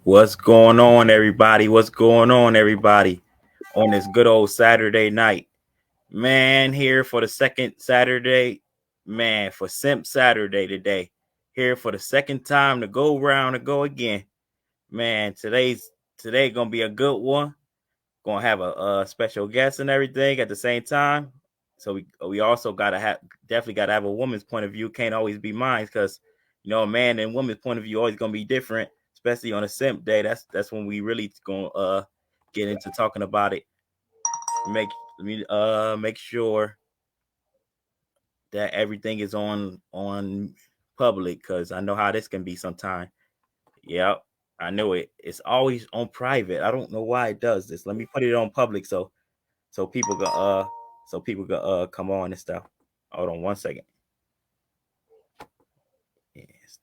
What's going on, everybody? What's going on, everybody? On this good old Saturday night, man. Here for the second Saturday, man. For Simp Saturday today. Here for the second time to go round and go again, man. Today gonna be a good one. Gonna have a special guest and everything at the same time. So we also gotta have definitely gotta have a woman's point of view. Can't always be mine because a man and woman's point of view always gonna be different, especially on a simp day. That's when we really gonna get into talking about it. Make Let me make sure that everything is on public because I know how this can be sometimes. Yep, I know it. It's always on private. I don't know why it does this. Let me put it on public so people go come on and stuff. Hold on 1 second. Yes.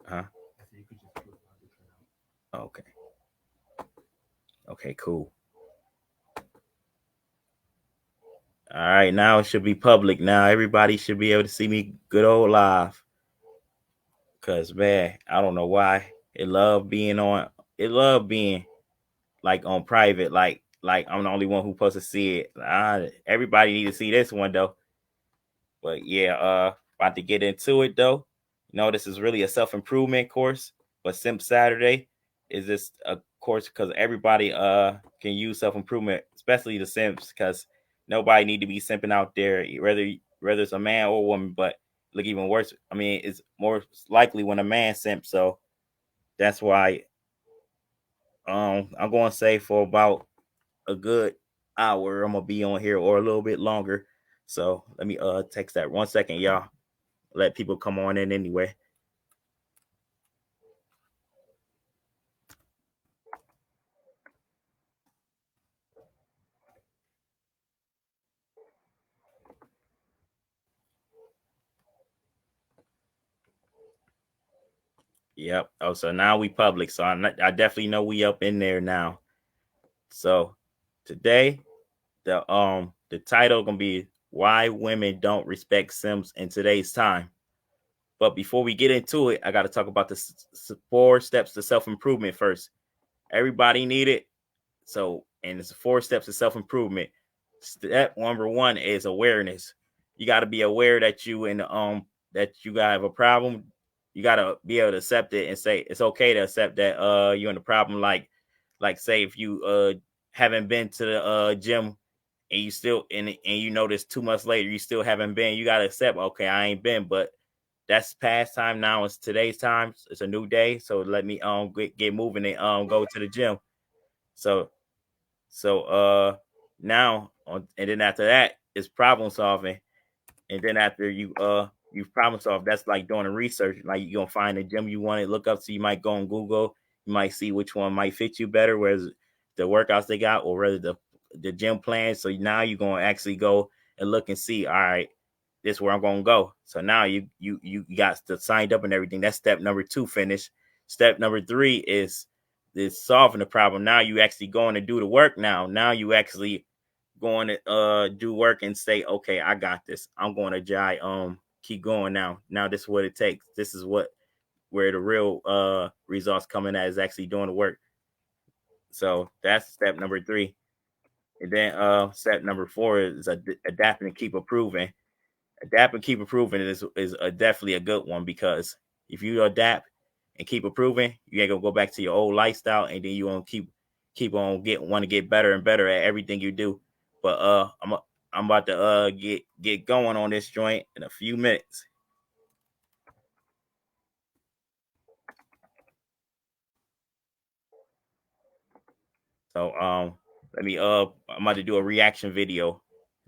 Huh? Okay. Okay, cool. All right, now it should be public. Now everybody should be able to see me good old live. Cause man, I don't know why it love being on. It love being like on private. Like I'm the only one who supposed to see it. Everybody need to see this one though. But yeah, about to get into it though. This is really a self improvement course. But Simp Saturday is this a course because everybody can use self improvement, especially the simps, because nobody need to be simping out there, whether it's a man or a woman. But look even worse. I mean, it's more likely when a man simps. So that's why I'm going to say for about a good hour I'm gonna be on here or a little bit longer. So let me text that 1 second, y'all. Let people come on in anyway. Yep. Oh, so now we public. So I definitely know we up in there now. So today the title gonna be why women don't respect Sims in today's time. But before we get into it, I got to talk about the 4 steps to self improvement first. Everybody need it. So, and it's 4 steps to self improvement. Step number one is awareness. You got to be aware that you gotta have a problem. You got to be able to accept it and say it's okay to accept that you're in the problem. Like say if you haven't been to the gym and you still and you notice 2 months later you still haven't been, you got to accept, okay, I ain't been, but that's past time. Now it's today's time. It's a new day, so let me get moving and go to the gym. So now and then after that is problem solving. And then after you've problem solved, that's like doing a research. Like you're gonna find a gym you want to look up. So you might go on Google, you might see which one might fit you better, whereas the workouts they got or rather the gym plan. So now you're gonna actually go and look and see, all right, this is where I'm gonna go. So now you got to signed up and everything. That's step number two finished. Step number three is solving the problem. Now you actually going to do the work now. Now you actually going to do work and say, okay, I got this. I'm going to keep going now. Now this is what it takes. This is where the real results coming at is actually doing the work. So that's step number three. And then step number four is adapting and keep improving. Adapt and keep improving is definitely a good one because if you adapt and keep improving, you ain't gonna go back to your old lifestyle, and then you gonna keep on want to get better and better at everything you do. But I'm about to get going on this joint in a few minutes. So let me I'm about to do a reaction video.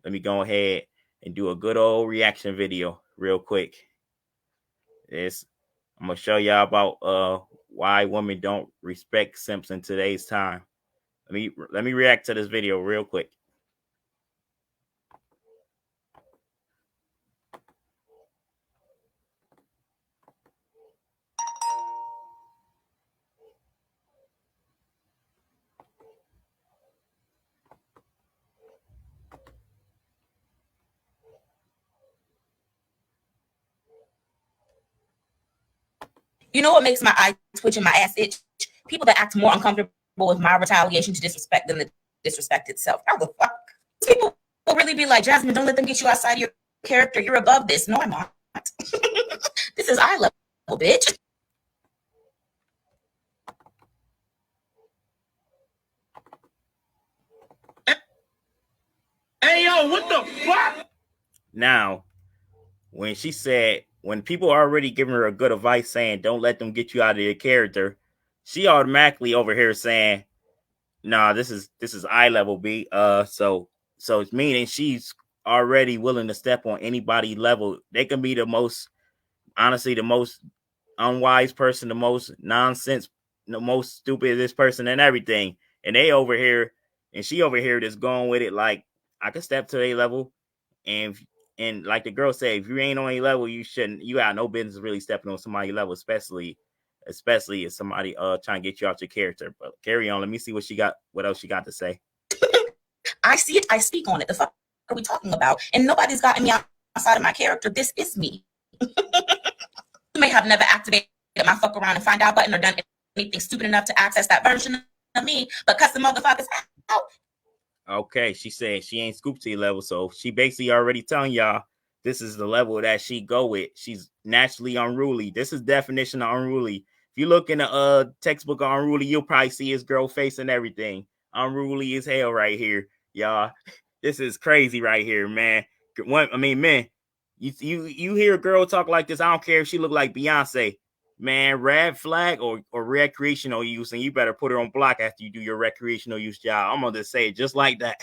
Let me go ahead and do a good old reaction video real quick. It's I'm gonna show y'all about why women don't respect simps in today's time. Let me react to this video real quick. You know what makes my eye twitch and my ass itch? People that act more uncomfortable with my retaliation to disrespect than the disrespect itself. How the fuck? People will really be like, Jasmine, don't let them get you outside of your character. You're above this. No, I'm not. This is eye level, bitch. Hey, yo, what the fuck? Now, when she said, when people are already giving her a good advice saying, don't let them get you out of your character, she automatically over here saying, nah, this is eye level B. So it's meaning she's already willing to step on anybody level. They can be the most, honestly, the most unwise person, the most nonsense, the most stupidest person and everything. And they over here, and she over here just going with it like, I can step to a level, and like the girl said, if you ain't on a level, you shouldn't. You got no business really stepping on somebody's level, especially if somebody trying to get you out your character. But carry on. Let me see what she got. What else she got to say? I see it. I speak on it. The fuck are we talking about? And nobody's gotten me outside of my character. This is me. You may have never activated my fuck around and find out button or done anything stupid enough to access that version of me, but cuss the motherfuckers out. Okay, she said she ain't scoop to your level, so she basically already telling y'all this is the level that she go with. She's naturally unruly. This is definition of unruly. If you look in the textbook of unruly, you'll probably see his girl face and everything. Unruly as hell right here, y'all. This is crazy right here, man. Man, you hear a girl talk like this, I don't care if she look like Beyonce. Man, red flag or recreational use, and you better put her on block after you do your recreational use job. I'm gonna just say it just like that.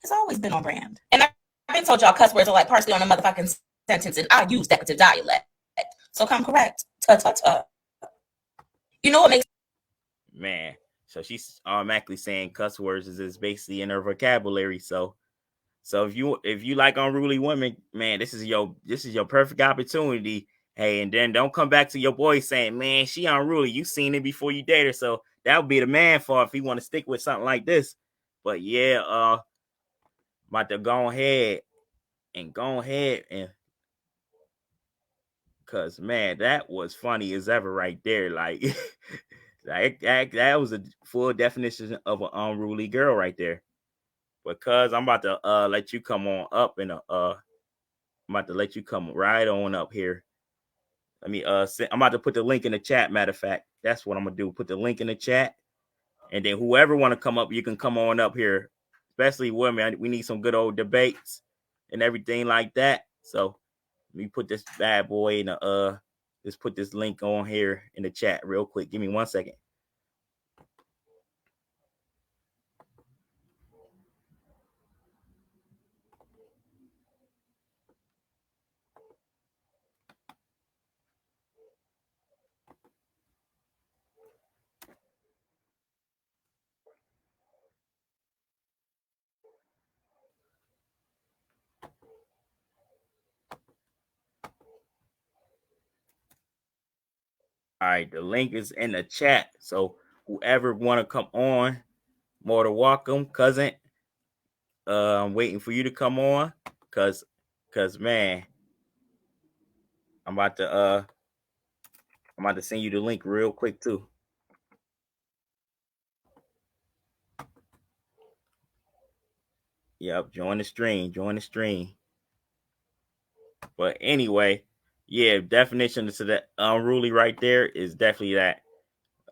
It's always been on brand. And I've been told y'all cuss words are like parsley on a motherfucking sentence, and I use decorative dialect. So come correct. Ta. You know what makes Man, so she's automatically saying cuss words is basically in her vocabulary. So if you like unruly women, man, this is your perfect opportunity. Hey, and then don't come back to your boy saying, man, she unruly. You seen it before you date her, so that would be the man fault if he want to stick with something like this. But yeah, about to go ahead and cause man, that was funny as ever right there. Like that was a full definition of an unruly girl right there. Because I'm about to let you come on up and I'm about to let you come right on up here. Let me I'm about to put the link in the chat. Matter of fact, that's what I'm gonna do. Put the link in the chat, and then whoever want to come up, you can come on up here. Especially women, we need some good old debates and everything like that. So let me put this bad boy in the let's put this link on here in the chat real quick. Give me 1 second. All right, the link is in the chat. So whoever want to come on, more than welcome, cousin. I'm waiting for you to come on, cause man, I'm about to send you the link real quick too. Yep, join the stream, join the stream. But anyway, yeah, definition to that unruly right there is definitely that.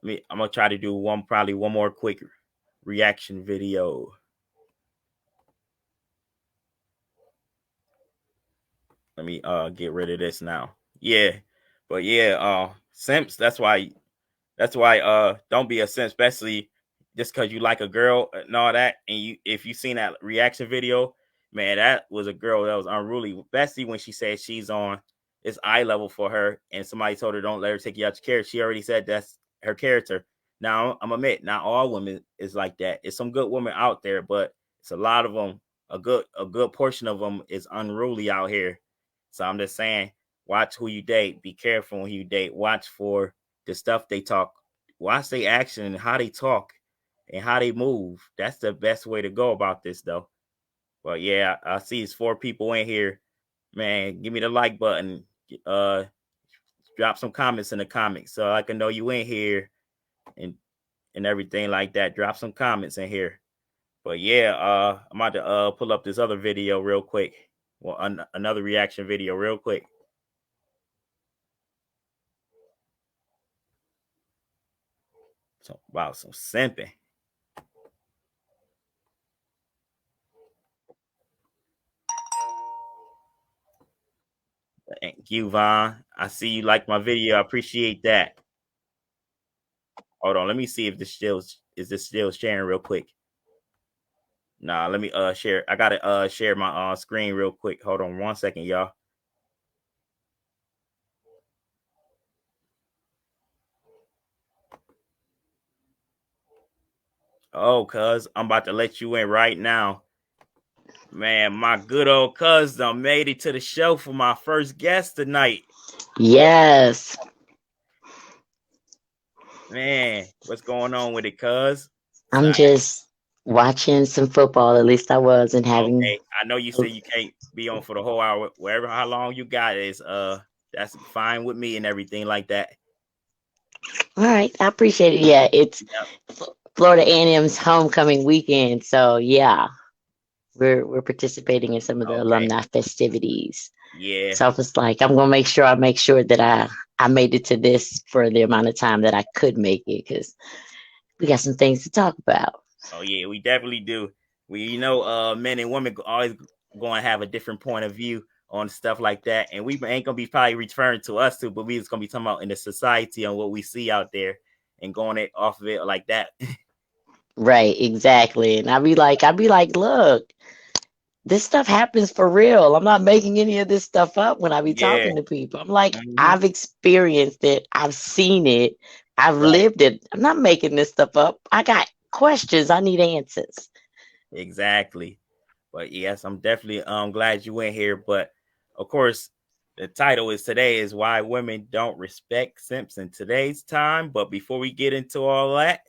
I'm gonna try to do probably one more quick reaction video. Let me get rid of this now. Yeah, but yeah, Simps. That's why don't be a simp, especially just because you like a girl and all that. And if you seen that reaction video, man, that was a girl that was unruly, especially when she said she's on it's eye level for her, and somebody told her don't let her take you out your character. She already said that's her character. Now I'm admit, not all women is like that. It's some good women out there, but it's a lot of them. A good portion of them is unruly out here. So I'm just saying, watch who you date. Be careful when you date. Watch for the stuff they talk. Watch their action and how they talk and how they move. That's the best way to go about this, though. But yeah, I see it's 4 people in here. Man, give me the like button. drop some comments in the comments so I can know you in here and everything like that. Drop some comments in here. But yeah, I'm about to pull up this other video real quick. Well, another reaction video real quick. So about some simping. Thank you, Vaughn. I see you like my video. I appreciate that. Hold on, let me see if this still sharing real quick. Nah, let me share. I gotta share my screen real quick. Hold on 1 second, y'all. Oh, cuz I'm about to let you in right now. Man, my good old cuz done made it to the show for my first guest tonight. Yes. Man, what's going on with it, cuz? I'm just watching some football. At least I was, and having. Okay, I know you said you can't be on for the whole hour. Wherever how long you got is that's fine with me and everything like that. All right, I appreciate it. Yeah, it's Yep. Florida A&M's homecoming weekend, so yeah, we're participating in some of the Okay. alumni festivities. Yeah. So I was like, I'm gonna make sure that I made it to this for the amount of time that I could make it because we got some things to talk about. Oh yeah, we definitely do. We men and women always going to have a different point of view on stuff like that, and we ain't gonna be probably referring to us too, but we just gonna be talking about in the society on what we see out there and going it off of it like that. Right, exactly. And I'd be like, look, this stuff happens for real. I'm not making any of this stuff up when I be Yeah. talking to people. I'm like, Hmm. I've experienced it, I've seen it, I've Right. lived it. I'm not making this stuff up. I got questions, I need answers. Exactly. But yes, I'm definitely glad you went here. But of course, the title is today is why women don't respect simps in today's time. But before we get into all that,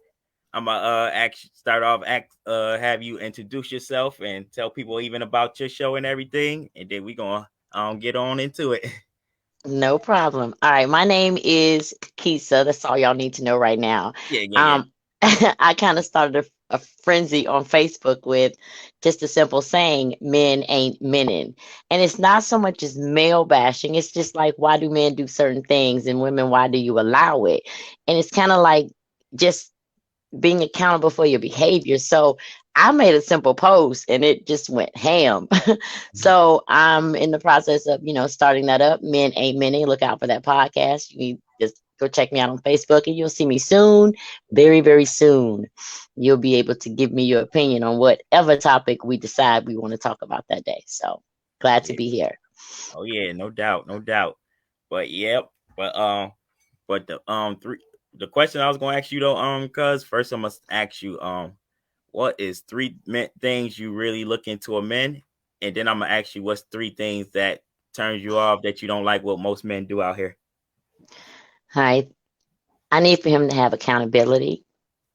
I'm gonna actually start off have you introduce yourself and tell people even about your show and everything, and then we gonna get on into it. No problem. All right, my name is Kisa. That's all y'all need to know right now. Yeah, yeah, yeah. Um, I kind of started a frenzy on Facebook with just a simple saying, men ain't menin. And it's not so much as male bashing. It's just like, why do men do certain things and women, why do you allow it? And it's kind of like just being accountable for your behavior. So I made a simple post and it just went ham. So I'm in the process of, starting that up. Men Ain't Many. Look out for that podcast. You can just go check me out on Facebook and you'll see me soon. Very, very soon. You'll be able to give me your opinion on whatever topic we decide we want to talk about that day. So glad to Yeah. be here. Oh yeah, no doubt, no doubt. But yep, but the question I was gonna ask you though, cuz first I must ask you, what is things you really look into a man, and then I'm gonna ask you what's three things that turns you off that you don't like what most men do out here. Hi. I need for him to have accountability.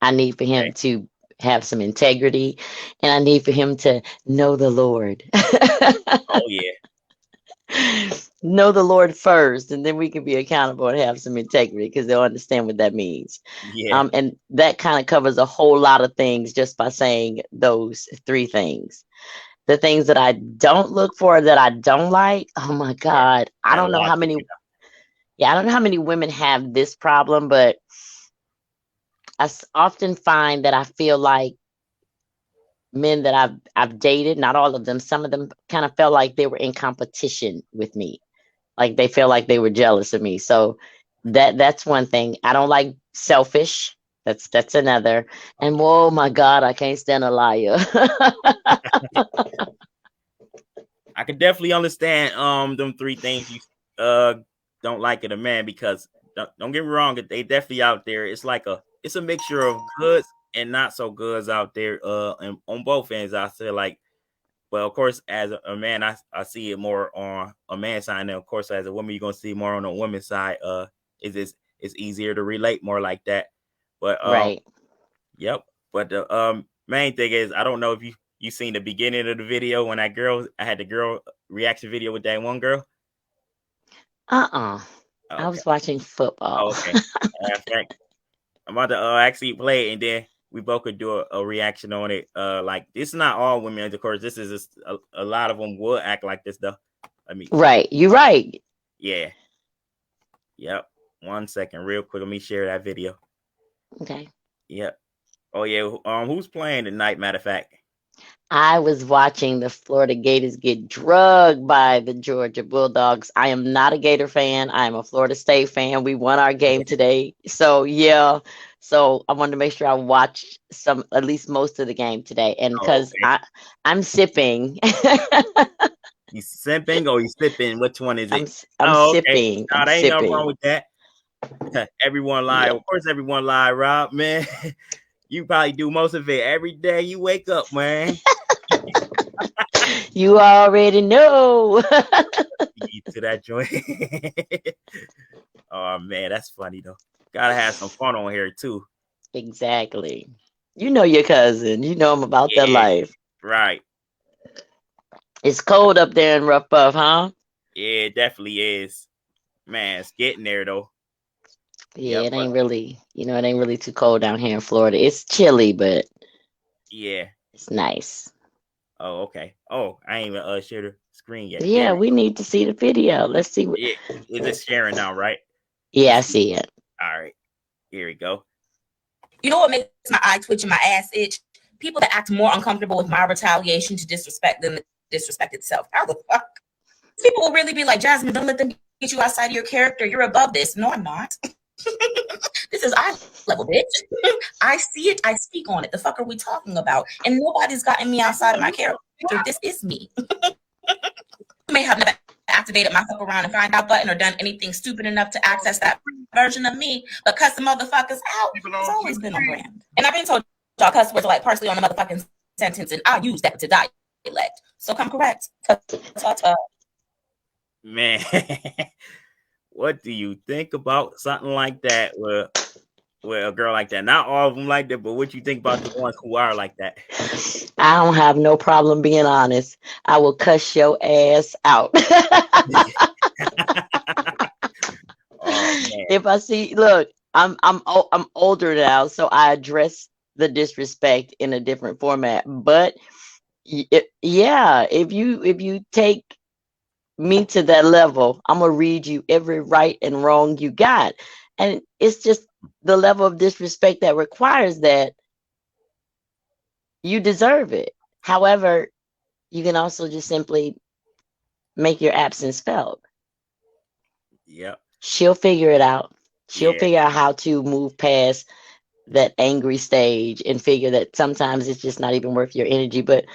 I need for Okay. him to have some integrity, and I need for him to know the Lord. Oh yeah, Know the Lord first, and then we can be accountable and have some integrity because they'll understand what that means. yeah, And that kind of covers a whole lot of things just by saying those three things. The things that I don't look for, that I don't like, oh my yeah. God, I Got a don't know lot how to many. you Yeah, I don't know how many women have this problem, but often find that I feel like men that I've dated, not all of them, some of them kind of felt like they were in competition with me. Like they feel like they were jealous of me. So that's one thing. I don't like selfish. That's another. know. And oh my God, I can't stand a liar. I can definitely understand them three things you uh don't like in a man because don't get me wrong, they definitely out there. It's a mixture of goods and not so goods out there and on both ends. I feel like, but of course as a man I see it more on a man's side, and of course as a woman you're gonna see more on the woman's side. It's easier to relate more like that. But Right. yep. But the main thing is I don't know if you seen the beginning of the video when I had the girl reaction video with that one girl. Uh-uh. I Okay. was watching Oh, football. okay. In fact, I'm about to actually play it, and then we both could do a reaction on it. Like this is not all women, of course. This is just a lot of them will act like this though. I mean, Right. You're right. yeah, yep. 1 second, real quick. Let me share that video. Okay. Yep. Oh yeah. Who's playing tonight? Matter of fact. I was watching the Florida Gators get drugged by the Georgia Bulldogs. I am not a Gator fan. I am a Florida State fan. We won our game today. So, yeah. So, I wanted to make sure I watched some, at least most of the game today. And Oh, because okay. I'm sipping, You simping or you sipping? Which one is it? I'm Oh, okay. sipping, No, I'm there ain't nothing wrong sipping. with that. Everyone lie. Yeah. Of course, everyone lie, Rob, man. You probably do most of it every day you wake up, man. You already know. You to that joint. Oh man, that's funny though. Gotta have some fun on here too. Exactly. You know your cousin. You know I'm about that Yeah, life. right. It's cold up there in Rough Buff, huh? Yeah, it definitely is. Man, it's getting there though. Yeah, Yep, it but ain't really, it ain't really too cold down here in Florida. It's chilly, but yeah. it's nice. Oh, okay. Oh, I ain't even share the screen yet. There Yeah, we we go. need to see the video. Let's see what. Yeah, is it sharing now, right? Yeah, Let's I see. see it. All right, here we go. You know what makes my eye twitch and my ass itch? People that act more uncomfortable with my retaliation to disrespect than the disrespect itself. How the fuck? People will really be like, Jasmine, don't let them get you outside of your character. You're above this. No, I'm not. This is eye level, bitch. I see it. I speak on it. The fuck are we talking about? And nobody's gotten me outside of my character. This is me. You may have never activated my fuck around and find out button or done anything stupid enough to access that version of me, but cuss the motherfuckers out. It's always been on brand. And I've been told y'all cuss words are like partially on the motherfucking sentence, and I use that to dialect. So come correct. Man, what do you think about something like that? With a girl like that. Not all of them like that, but what you think about the ones who are like that? I don't have no problem being honest. I will cuss your ass out. Oh man. If I see, look, I'm older now, so I address the disrespect in a different format. But yeah, if you take me to that level, I'm gonna read you every right and wrong you got, and it's just the level of disrespect that requires that you deserve it. However, you can also just simply make your absence felt. Yep. She'll figure it out. She'll Yeah. figure out how to move past that angry stage and figure that sometimes it's just not even worth your energy. But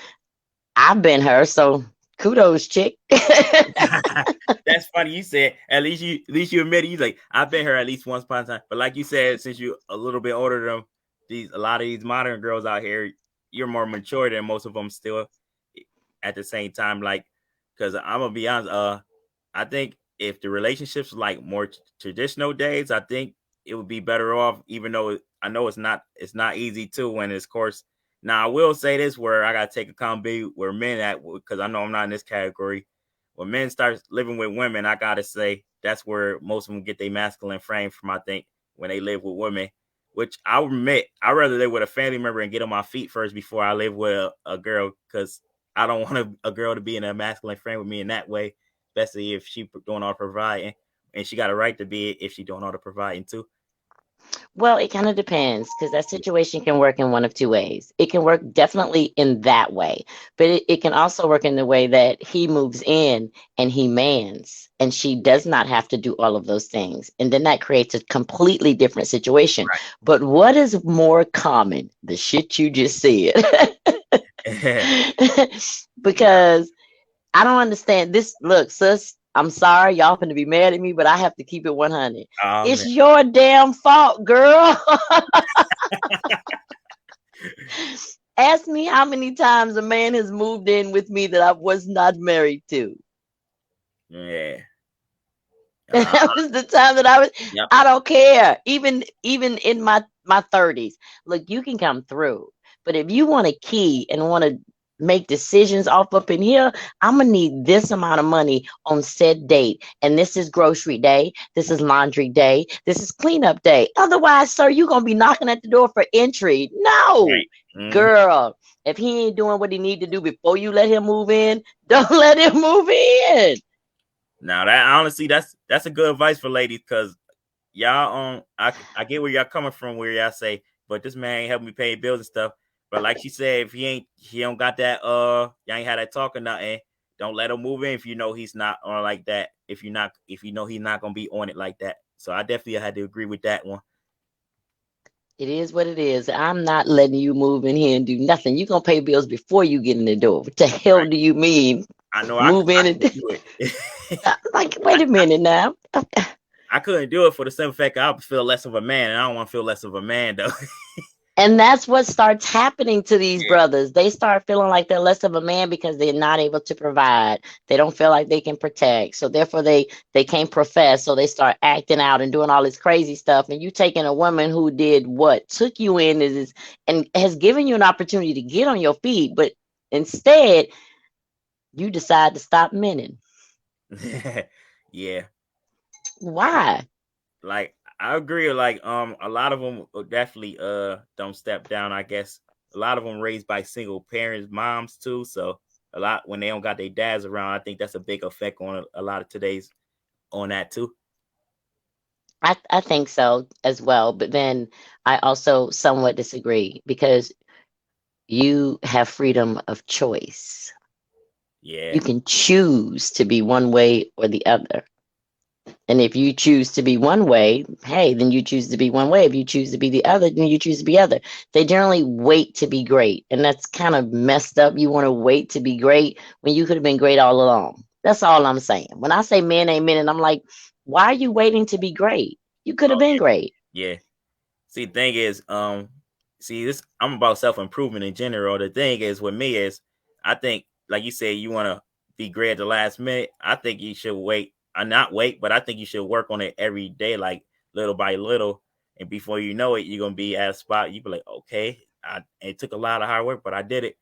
I've been her, so kudos, chick. That's funny. You said at least you admit it. You like I've been here at least once upon a time. But like you said, since you're a little bit older than them, a lot of these modern girls out here, you're more mature than most of them still. At the same time, like, because I'm gonna be honest, I think if the relationships like more traditional days, I think it would be better off. Even though I know it's not easy too. When it's course. Now I will say this, where I gotta take accountability where men at, because I know I'm not in this category. When men start living with women, I gotta say that's where most of them get their masculine frame from. I think when they live with women, which I'll admit, I'd rather live with a family member and get on my feet first before I live with a girl, because I don't want a girl to be in a masculine frame with me in that way, especially if she doing all the providing, and she got a right to be it if she doing all the providing too. Well, it kind of depends because that situation can work in one of two ways. It can work definitely in that way, but it can also work in the way that he moves in and he mans, and she Yeah, does not have to do all of those things. And then that creates a completely different situation. right. But what is more common? The shit you just said. Yeah. Because I don't understand this. Look, sis, I'm sorry, y'all finna be mad at me, but I have to keep it 100. Oh It's man. your damn fault, girl. Ask me how many times a man has moved in with me that I was not married to. Yeah. And Uh, that was the time that I was. yep. I don't care. Even in my 30s. Look, you can come through, but if you want a key and want to make decisions off up in here. I'm gonna need this amount of money on said date, and this is grocery day, this is laundry day, this is cleanup day. Otherwise, sir, you're gonna be knocking at the door for entry. No, Right. Mm-hmm. girl, if he ain't doing what he need to do before you let him move in, don't let him move in. Now that honestly, that's a good advice for ladies, because y'all I get where y'all coming from, where y'all say, but this man ain't helping me pay bills and stuff. But like she said, if he don't got that y'all ain't had that talk or nothing, don't let him move in if you know he's not on like that. If you know he's not gonna be on it like that. So I definitely had to agree with that one. It is what it is. I'm not letting you move in here and do nothing. You're gonna pay bills before you get in the door. What the hell Right. do you mean? I know Move I in and couldn't do it. like, wait a minute now. I couldn't do it for the simple fact I would feel less of a man, and I don't want to feel less of a man though. And that's what starts happening to these Yeah. brothers. They start feeling like they're less of a man because they're not able to provide. They don't feel like they can protect. So therefore they can't profess. So they start acting out and doing all this crazy stuff. And you taking a woman who did what? Took you in and has given you an opportunity to get on your feet, but instead you decide to stop minning. Yeah. Why? Like I agree. Like a lot of them definitely don't step down. I guess a lot of them raised by single parents, moms too. So a lot when they don't got their dads around, I think that's a big effect on a lot of today's on that too. I think so as well. But then I also somewhat disagree because you have freedom of choice. Yeah. You can choose to be one way or the other. And if you choose to be one way, hey, then you choose to be one way. If you choose to be the other, then you choose to be other. They generally wait to be great. And that's kind of messed up. You want to wait to be great when you could have been great all along. That's all I'm saying. When I say men ain't men, and I'm like, why are you waiting to be great? You could have Oh been great. yeah. See, the thing is, see this. I'm about self improvement in general. The thing is, with me is, I think, like you said, you want to be great at the last minute. I think you should wait. I not wait, but I think you should work on it every day, like little by little. And before you know it, you're gonna be at a spot. You be like, okay, it took a lot of hard work, but I did it.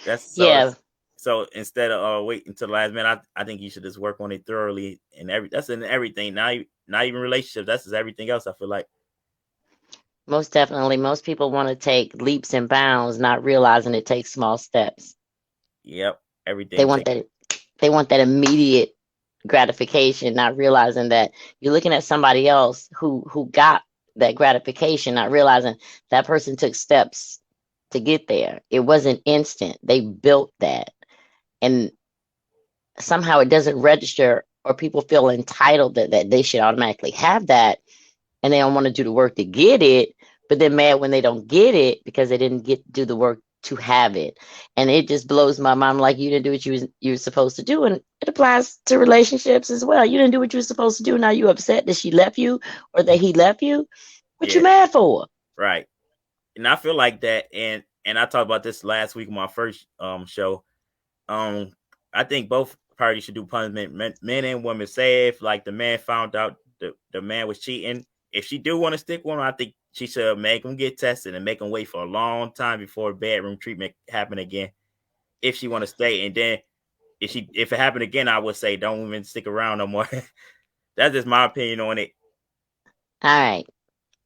That's so. Yeah, So instead of waiting until the last minute, I think you should just work on it thoroughly. And that's in everything. Not even relationships. That's just everything else. I feel like. most definitely. Most people want to take leaps and bounds, not realizing it takes small steps. Yep, They everything want takes. that they want that immediate gratification, not realizing that you're looking at somebody else who got that gratification, not realizing that person took steps to get there. It wasn't instant. They built that. And somehow it doesn't register or people feel entitled that they should automatically have that and they don't want to do the work to get it, but they're mad when they don't get it because they didn't get do the work to have it. And it just blows my mind. Like you didn't do what you were supposed to do. And it applies to relationships as well. You didn't do what you were supposed to do. Now you upset that she left you or that he left you. What you Yeah, mad for? right. And I feel like that, and I talked about this last week on my first show. Um, I think both parties should do punishment, men and women. Say if like the man found out the man was cheating, if she do want to stick with him, I think she should make him get tested and make him wait for a long time before bedroom treatment happen again. If she want to stay, and then if it happened again, I would say don't even stick around no more. That's just my opinion on it. All right.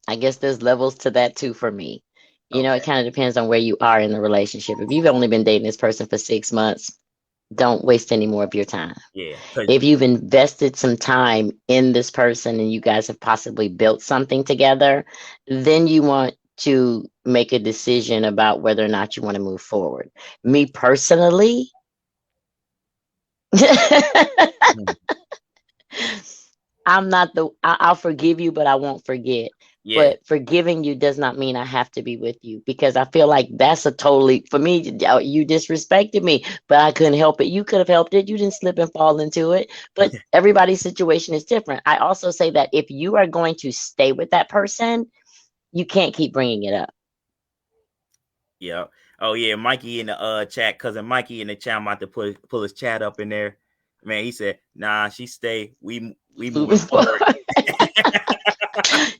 I guess there's levels to that too for me. You know, it Okay. kind of depends on where you are in the relationship. If you've only been dating this person for 6 months, don't waste any more of your time. Yeah. Cause If you've invested some time in this person and you guys have possibly built something together, then you want to make a decision about whether or not you want to move forward. Me personally, I'm not I'll forgive you, but I won't forget. yeah. But forgiving you does not mean I have to be with you because I feel like that's a totally, for me, you disrespected me, but I couldn't help it. You could have helped it. You didn't slip and fall into it. But everybody's situation is different. I also say that if you are going to stay with that person, you can't keep bringing it up. Yeah. Oh yeah, Mikey in the chat, cousin Mikey in the chat. I'm about to pull his chat up in there. Man, he said, "Nah, she stay. We moving Moving forward." forward.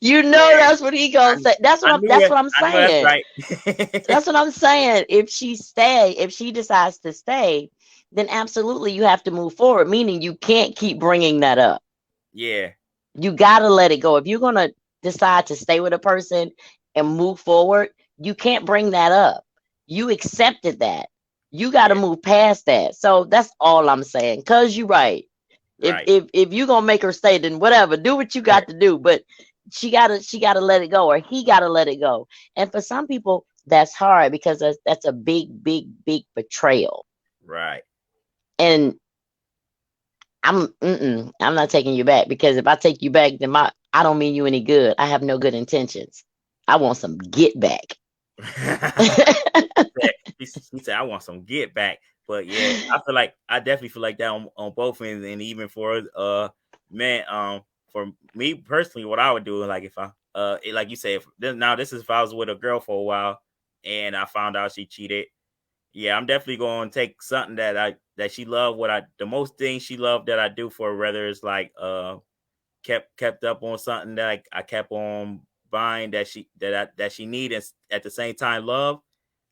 You know Yeah, that's what he gonna say. That's what I I'm knew that's it. what I'm I know that's saying. right. That's what I'm saying. If she decides to stay, then absolutely you have to move forward, meaning you can't keep bringing that up. Yeah, You got to let it go. If you're going to decide to stay with a person and move forward, you can't bring that up. You accepted that. You got to yeah, move past that. So that's all I'm saying. Cause you're right. right. If you're gonna make her stay, then whatever, do what you got to do. But she gotta let it go, or he gotta let it go. And for some people, that's hard because that's a big betrayal. Right. And I'm not taking you back, because if I take you back, then I don't mean you any good. I have no good intentions. I want some get back. He said, "I want some get back." But yeah, I definitely feel like that on both ends, and even for man, for me personally, what I would do, like if I like you said, now this is if I was with a girl for a while and I found out she cheated. Yeah, I'm definitely going to take something that she loved, the most thing she loved that I do for her, whether it's like kept up on something that I kept on buying that she needed at the same time love.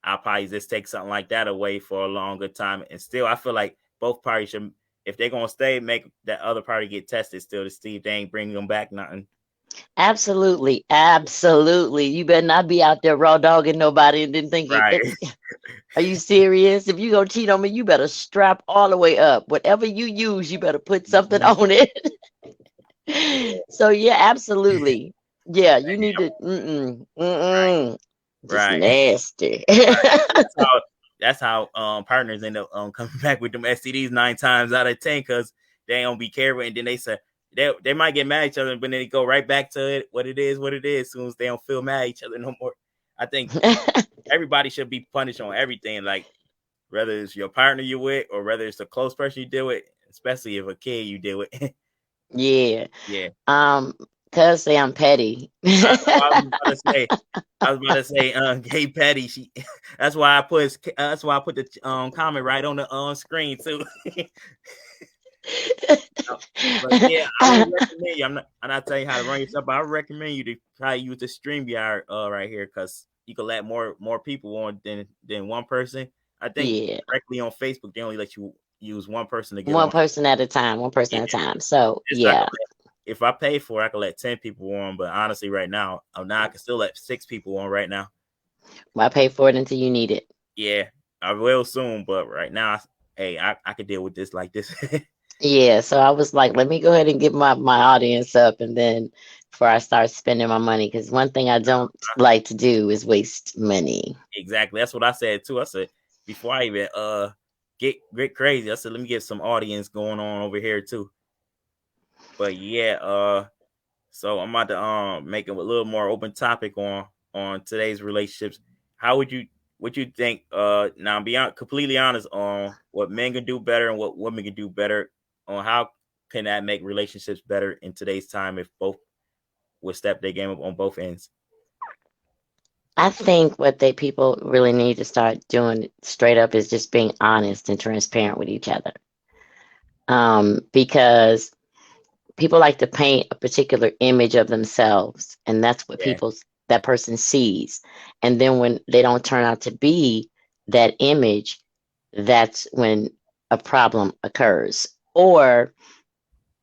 I'll probably just take something like that away for a longer time. And still, I feel like both parties should, if they're gonna stay, make that other party get tested still to see if they ain't bringing them back nothing. Absolutely, absolutely. You better not be out there raw dogging nobody and then thinking, Right, are you serious? If you gonna cheat on me, you better strap all the way up. Whatever you use, you better put something Mhm. on it. Yeah, So yeah, absolutely. Yeah, you need to just right, nasty. right. That's how partners end up coming back with them STDs 9 times out of 10 because they don't be careful, and then they say they might get mad at each other, but then they go right back to it what it is, as soon as they don't feel mad at each other no more. I think everybody should be punished on everything, like whether it's your partner you with or whether it's a close person you deal with, especially if a kid you deal with. Yeah. Yeah. Um, cuz say I'm petty. I was about to say, hey Petty, she. That's why I put the comment right on the screen too. But yeah, I would recommend you. I'm not telling you how to run yourself, but I would recommend you to try to use the StreamYard right here because you can let more people on than one person. I think Yeah. directly on Facebook they only let you use one person to get One on. person at a time, one person Yeah, at a time. So it's I can yeah. if I pay for it, I can let 10 people on. But honestly, right now, I can still let 6 people on right now. Well, I pay for it until you need it. Yeah, I will soon, but right now, hey, I could deal with this like this. Yeah, so I was like, let me go ahead and get my audience up, and then before I start spending my money, because one thing I don't like to do is waste money. Exactly, that's what I said too. I said before I even get crazy, I said let me get some audience going on over here too. But yeah, so I'm about to make a little more open topic on today's relationships. How would you think now be completely honest on what men can do better and what women can do better on how can that make relationships better in today's time if both would step their game up on both ends? I think what they people really need to start doing straight up is just being honest and transparent with each other. Because people like to paint a particular image of themselves, and that's what Yeah, that person sees. And then when they don't turn out to be that image, that's when a problem occurs. Or,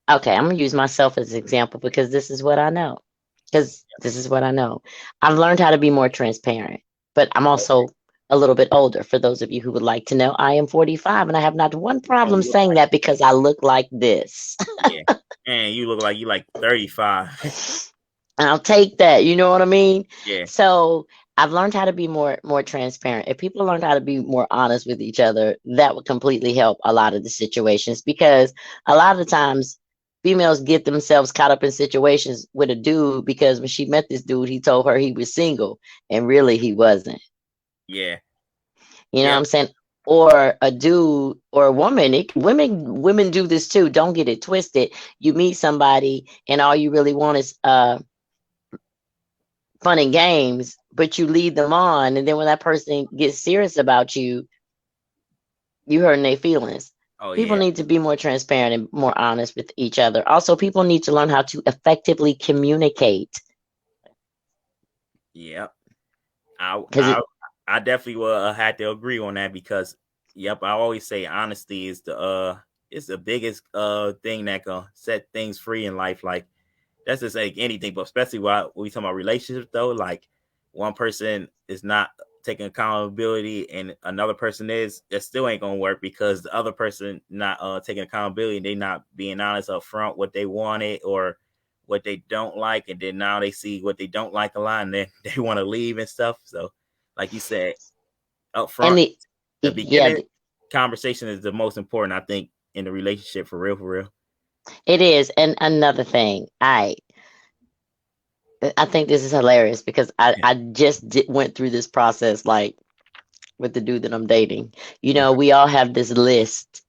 okay, I'm gonna use myself as an example because this is what I know. Because this is what I know. I've learned how to be more transparent, but I'm okay. also a little bit older. For those of you who would like to know, I am 45 and I have not one And problem you look saying like that because I look like this. yeah, and you look like you like 35. I'll take that. You know what I mean? Yeah, So I've learned how to be more transparent. If people learned how to be more honest with each other, that would completely help a lot of the situations, because a lot of the times females get themselves caught up in situations with a dude because when she met this dude, he told her he was single and really he wasn't. yeah, You know what yep, I'm saying? Or a dude or a woman. Women do this too. Don't get it twisted. You meet somebody and all you really want is fun and games, but you lead them on, and then when that person gets serious about you, you hurting their feelings. Oh People yeah, need to be more transparent and more honest with each other. Also, people need to learn how to effectively communicate. yeah. I Because I it, I definitely will have to agree on that because yep, I always say honesty is the it's the biggest thing that can set things free in life. Like that's just like anything, but especially while we talk about relationships though, like one person is not taking accountability and another person is, that still ain't gonna work because the other person not taking accountability and they not being honest up front what they wanted or what they don't like, and then now they see what they don't like a lot and then they want to leave and stuff. So like you said, up and front, the yeah, beginning conversation is the most important, I think, in the relationship for real, for real. it is. And another thing, I think this is hilarious because I just went through this process like with the dude that I'm dating. You know, we all have this list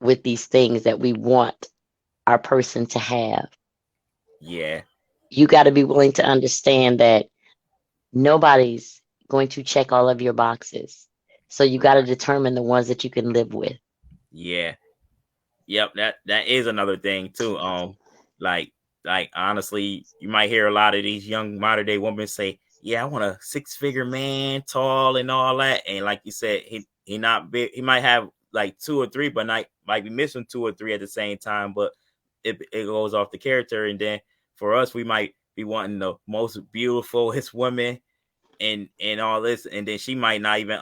with these things that we want our person to have. Yeah, You got to be willing to understand that nobody's going to check all of your boxes. So you got to determine the ones that you can live with. yeah. Yep, that is another thing too. Like honestly, you might hear a lot of these young modern day women say, "Yeah, I want a 6-figure man, tall and all that." And like you said, he not big. He might have like 2 or 3, but might be missing 2 or 3 at the same time. But it goes off the character. And then for us, we might be wanting the most beautiful women and all this, and then she might not even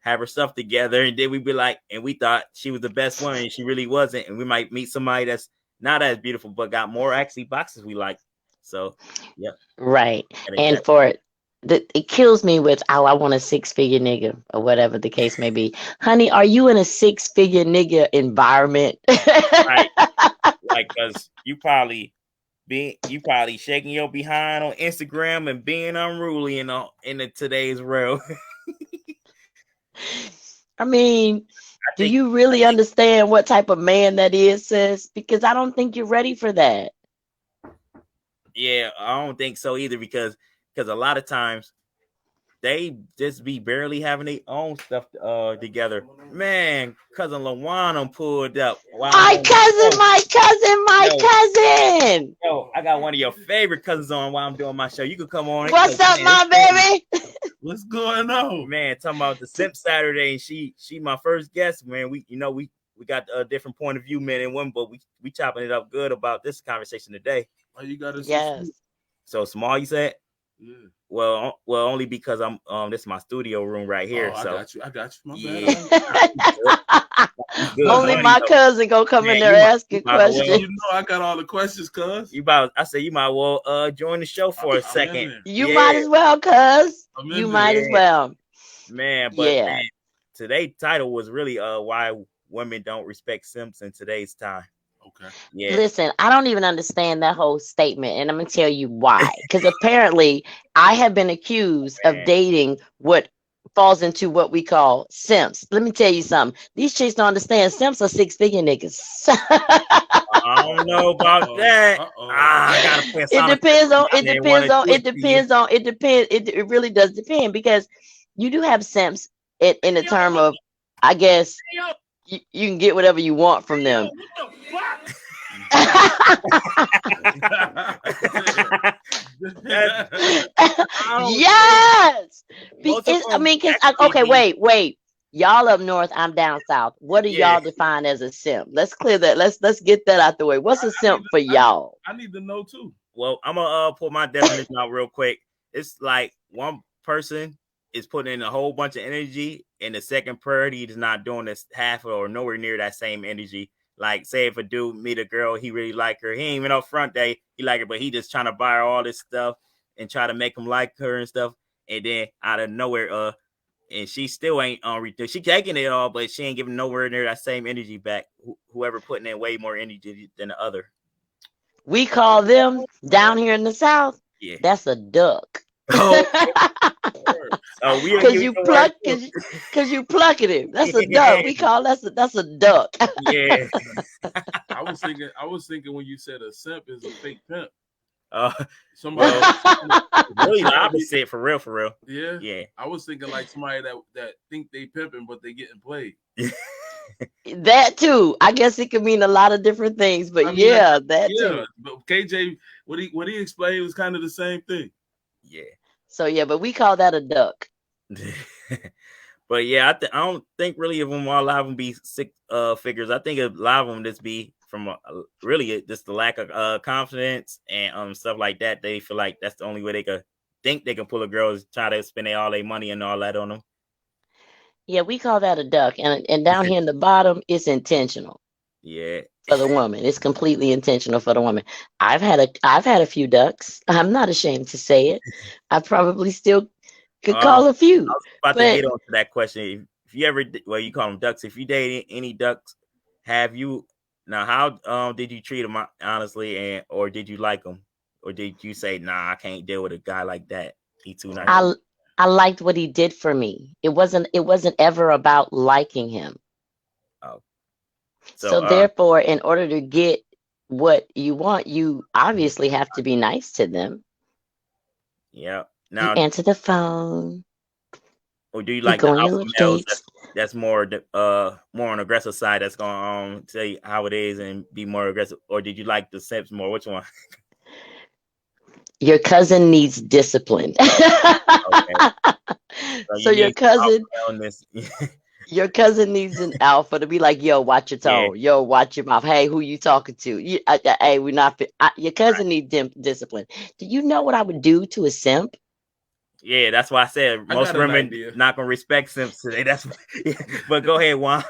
have her stuff together, and then we'd be like, and we thought she was the best one, and she really wasn't, and we might meet somebody that's not as beautiful but got more actually boxes we like. So, yep, Right. gotta And adjust. for it kills me with, oh, I want a 6-figure nigga or whatever the case may be. Honey, are you in a 6-figure nigga environment? Right, like because you probably shaking your behind on Instagram and being unruly in the today's world. I mean, I do think you I really think understand what type of man that is, sis? Because I don't think you're ready for that. yeah, I don't think so either because a lot of times they just be barely having their own stuff together. Man, cousin Lawana pulled up while I'm My doing the cousin, show. my cousin, my Yo, cousin. I got one of your favorite cousins on while I'm doing my show. You could come on What's because up, man, my baby? What's going on? man, talking about the Simp Saturday, and she my first guest, man. We got a different point of view, men and women, but we chopping it up good about this conversation today. Why you got us so Yes. sweet? So small, you said? Yeah. Well, only because I'm this is my studio room right Oh, here. I So got you. I got you. My yeah, bad. good Only money my though. cousin gonna come Man, in there you asking might as You, well questions. you know I got all the questions, cuz. I say you might well join the show for a I'm in second. there. You might Yeah, as well, cuz. I'm You in there. might as yeah, well. man. But Yeah. man, today's title was really why women don't respect simps in today's time. Okay. Yeah, Listen, I don't even understand that whole statement, and I'm gonna tell you why. Because apparently, I have been accused of man. dating what falls into what we call simps. Let me tell you something. These chicks don't understand. Simps are 6-figure niggas. I don't know about Uh-oh. that. Uh-oh. I gotta play a It sound effect depends for you. on. I It didn't want depends to on. do it It to you. depends on. It depends. It really does depend because you do have simps in the term of, I guess you can get whatever you want from them. That, I don't think Yes. most of I them mean, actually okay, be. wait. Y'all up north, I'm down south. What do Yeah, y'all define as a simp? Let's clear that. Let's get that out the way. What's a I need simp to, for y'all? I need to know too. well, I'm gonna pull my definition out real quick. It's like one person is putting in a whole bunch of energy, and the second party is not doing this half or nowhere near that same energy. Like, say if a dude meet a girl, he really like her. He ain't even up front day, he like her, but he just trying to buy her all this stuff and try to make him like her and stuff. And then out of nowhere, and she still ain't on she taking it all, but she ain't giving nowhere near that same energy back. Whoever putting in way more energy than the other. We call them down here in the south. Yeah. That's a duck. Oh, Word. we don't Cause use you the word pluck, cause you plucking him. That's a duck. We call that's a duck. yeah. I was thinking when you said a simp is a fake pimp. Uh, Somebody well, really the trying to be, opposite for real, for real. yeah. Yeah. I was thinking like somebody that think they pimping but they getting played. That too. I guess it could mean a lot of different things, but I mean, yeah, that too. but KJ, what he explained was kind of the same thing. Yeah. So yeah, but we call that a duck. But yeah, I don't think really of them all. A lot of them be six figures. I think a lot of them just be from really just the lack of confidence and stuff like that. They feel like that's the only way they could think they can pull a girl is try to spend all their money and all that on them. Yeah, we call that a duck. And down here in the bottom, it's intentional Yeah. for the woman. It's completely intentional for the woman. I've had a few ducks. I'm not ashamed to say it. I probably still could I call a few. was about to But get onto that question. If you ever, well, you call them ducks. If you date any ducks, have you now? How did you treat them honestly, and or did you like them, or did you say, nah, I can't deal with a guy like that? He too nice. I liked what he did for me. It wasn't ever about liking him. Oh, So so therefore, in order to get what you want, you obviously have to be nice to them. yeah. You Now, answer the phone. or do you You like the go on your alpha little males? dates. That's more on the aggressive side. That's gonna tell you how it is and be more aggressive. Or did you like the simps more? Which one? Your cousin needs discipline. Okay, so So you your need some alpha cousin, male in this. your cousin needs an alpha to be like, yo, watch your Yeah, tone. Yo, watch your mouth. Hey, who you talking to? Hey, we're not. Your cousin needs discipline. Do you know what I would do to a simp? yeah. That's why I said I most got an women idea. not gonna respect simps today. That's yeah. But go ahead, Juan.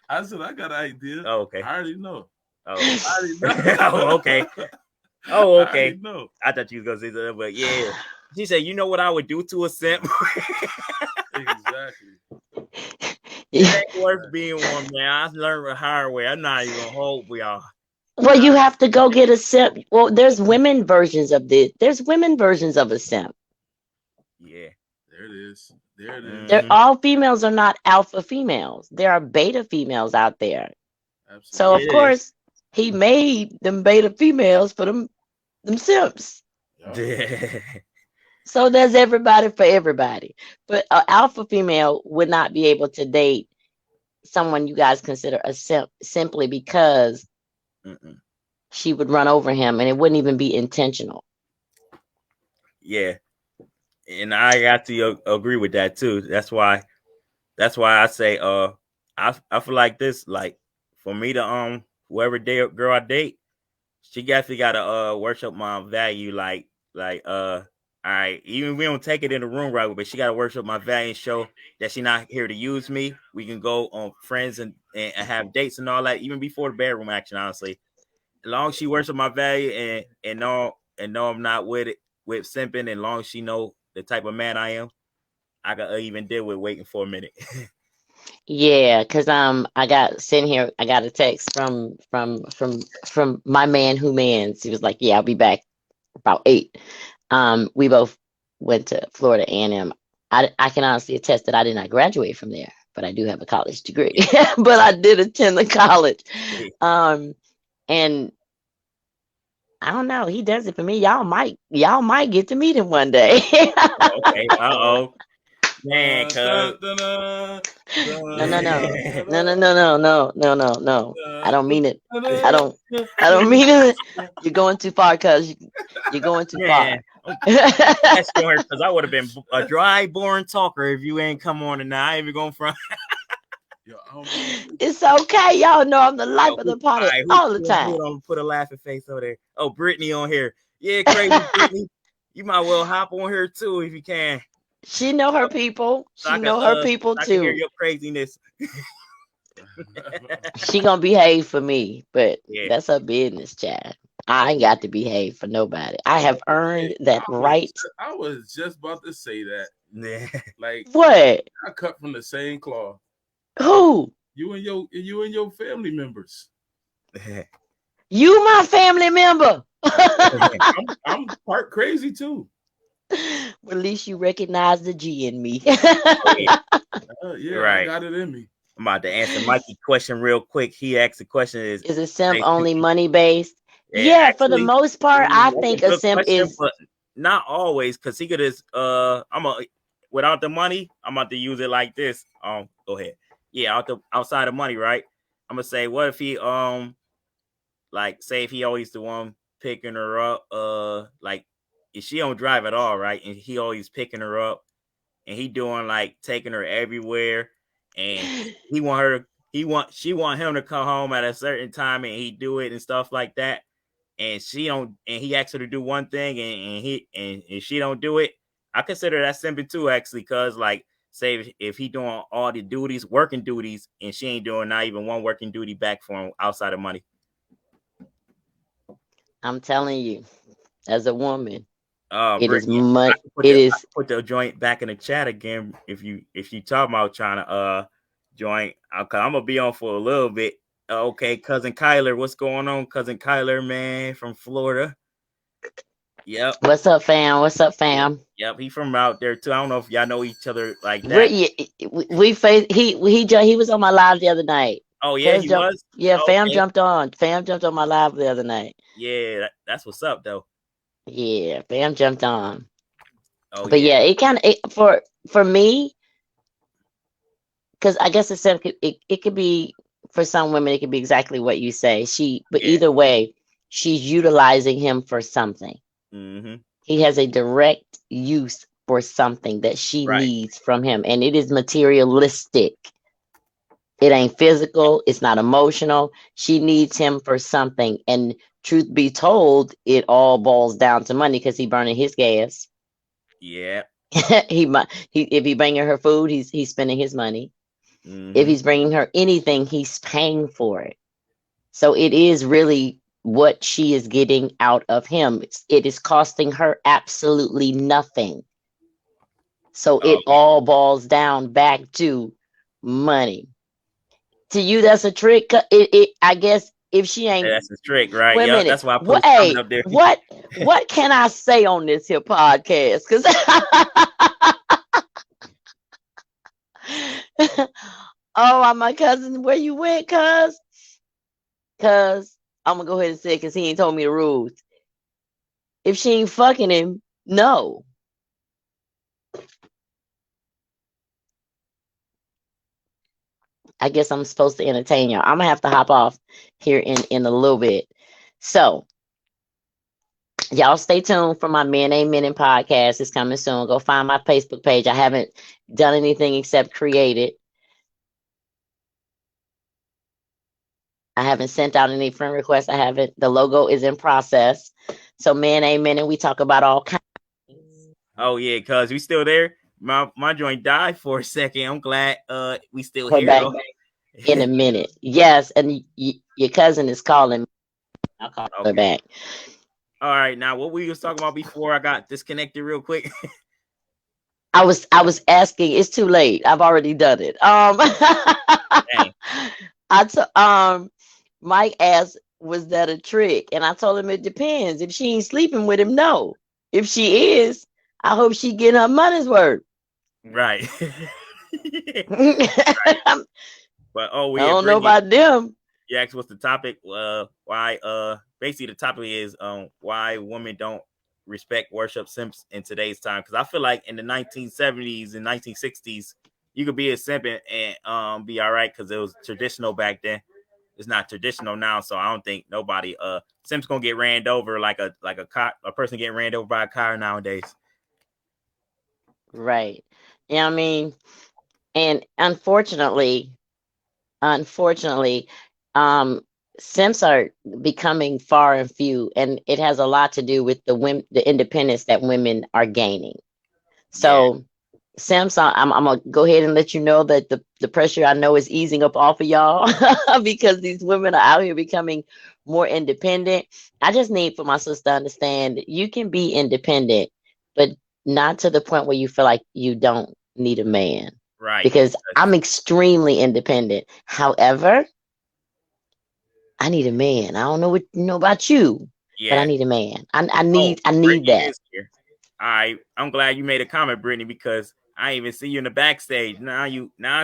I said I got an idea. Oh, okay. I already know. Oh, I already know. oh, okay. Oh, I okay. already know. I thought you was gonna say something, but yeah. She said, "You know what I would do to a simp? Exactly. It ain't worth being one, man. I learned the hard way. I'm not even gonna hold for y'all." Well, you have to go get a simp. Well, there's women versions of this. There's women versions of a simp. Yeah. There it is. There it is. They're Mhm. all females are not alpha females. There are beta females out there. So Absolutely. of It is. course he made them beta females for them simps. Yup. So there's everybody for everybody. But an alpha female would not be able to date someone you guys consider a simp simply because Mm-mm. she would run over him and it wouldn't even be intentional. Yeah, and I got to agree with that too. That's why I say I feel like this, like for me to whoever girl I date, she definitely gotta worship my value, like all right, even if we don't take it in the room right, but she gotta worship my value and show that she's not here to use me. We can go on friends and have dates and all that, even before the bedroom action, honestly. As long as she worship my value and know I'm not with it with simping, and long as she know the type of man I am, I can even deal with waiting for a minute. Yeah, because I got sitting here, I got a text from my man who mans. He was like, yeah, I'll be back about 8. We both went to Florida A&M. I can honestly attest that I did not graduate from there, but I do have a college degree. But I did attend the college. And I don't know, he does it for me. Y'all might get to meet him one day. Okay. Uh-oh. Man, cuz. No, no, no. No, no, no, no, no, no, no, no. I don't mean it. I don't mean it. You're going too far, cuz you're going too far. That's your hurt, because I would have been a dry, boring talker if you ain't come on and I ain't even going front. Yo, It's okay. Y'all know I'm the life of the party Right, all the time. put a laughing face over there. Oh, Brittany on here. Yeah, crazy Brittany. You might well hop on here too if you can. She know her people. So She know her people I can hear too. your craziness. She gonna behave for me, but Yeah. that's her business, child. I ain't got to behave for nobody. I have earned that right. I was just about to say that. Yeah. Like, What? I cut from the same cloth. Who? You and your family members. You my family member. I'm part crazy too. Well, at least you recognize the G in me. Yeah, Right. I got it in me. I'm about to answer Mikey's question real quick. He asked the question is Is a simp only money based? Yeah, Yeah, for the actually, most part, I that's think a a good simp question, is. but not always, because he could just without the money, I'm about to use it like this. Go ahead. Yeah, outside of money, right? I'm gonna say, what if he like say if he always the one picking her up, like if she don't drive at all, right? And he always picking her up and he doing like taking her everywhere and he want her she want him to come home at a certain time and he do it and stuff like that. And she don't and he asks her to do one thing and she don't do it. I consider that simping too, actually, cause like say if he doing all the duties, working duties, and she ain't doing not even one working duty back for him outside of money. I'm telling you, as a woman, it is Brittany, much. I It can is. put the joint back in the chat again if you talk about trying to join. Cause I'm gonna be on for a little bit. Okay, cousin Kyler, what's going on, cousin Kyler, man, from Florida? Yep, What's up, fam? What's up, fam? yep, he from out there too. I don't know if y'all know each other like that. We face he was on my live the other night. Oh yeah, Cuz he jumped. was. Yeah, fam Okay, jumped on. Fam jumped on my live the other night. yeah, that's what's up though. Yeah, fam jumped on. Oh But yeah, yeah, it kind of for me, because I guess it could be for some women, it could be exactly what you say. But yeah, either way, she's utilizing him for something. mm-hmm. He has a direct use for something that she Right, needs from him, and it is materialistic. It ain't physical, it's not emotional. She needs him for something. And truth be told, it all boils down to money because he burning his gas. yeah, He if he bringing her food, he's spending his money. If mm-hmm. he's bringing her anything, he's paying for it. So it is really what she is getting out of him. It is costing her absolutely nothing. So Oh it all boils down back to money. To you, that's a trick. I guess if she yeah, ain't. that's a trick, right? Wait a Yep, minute. that's why I put What? his comment Hey, up there. what can I say on this here podcast? Because oh, my cousin, where you went, cuz? Cuz I'm gonna go ahead and say because he ain't told me the rules. If she ain't fucking him, no. I guess I'm supposed to entertain y'all. I'm gonna have to hop off here in a little bit. So y'all stay tuned for my Men Ain't Men podcast. It's coming soon. Go find my Facebook page. I haven't done anything except create it. I haven't sent out any friend requests. I haven't. The logo is in process. So Men Ain't Men, and we talk about all kinds. Oh yeah, cuz we still there. My joint died for a second. I'm glad we still Her here back though. in a minute. Yes, and your cousin is calling me. I'll call her Okay. back. All right. Now what we was talking about before I got disconnected real quick. I was asking. It's too late. I've already done it. Dang. Mike asked, "Was that a trick?" And I told him it depends. If she ain't sleeping with him, no. If she is, I hope she getting her money's worth. Right. I But oh yeah, don't know Brittany, about them. you asked what's the topic? Why basically the topic is why women don't respect worship simps in today's time. Because I feel like in the 1970s and 1960s, you could be a simp and be all right because it was traditional back then. It's not traditional now, so I don't think nobody simps gonna get ran over like a person getting ran over by a car nowadays. Right. Yeah, I mean, and unfortunately, um, Simps are becoming far and few, and it has a lot to do with the independence that women are gaining. Yeah, So, Simps, I'm gonna go ahead and let you know that the pressure I know is easing up off of y'all because these women are out here becoming more independent. I just need for my sister to understand you can be independent, but not to the point where you feel like you don't need a man. right. Because I'm extremely independent. However, I need a man. I don't know what you know about you, but I Yeah. need a man. I Oh, need Brittany that. is here. All right. I'm glad you made a comment, Brittany, because I even see you in the backstage. Now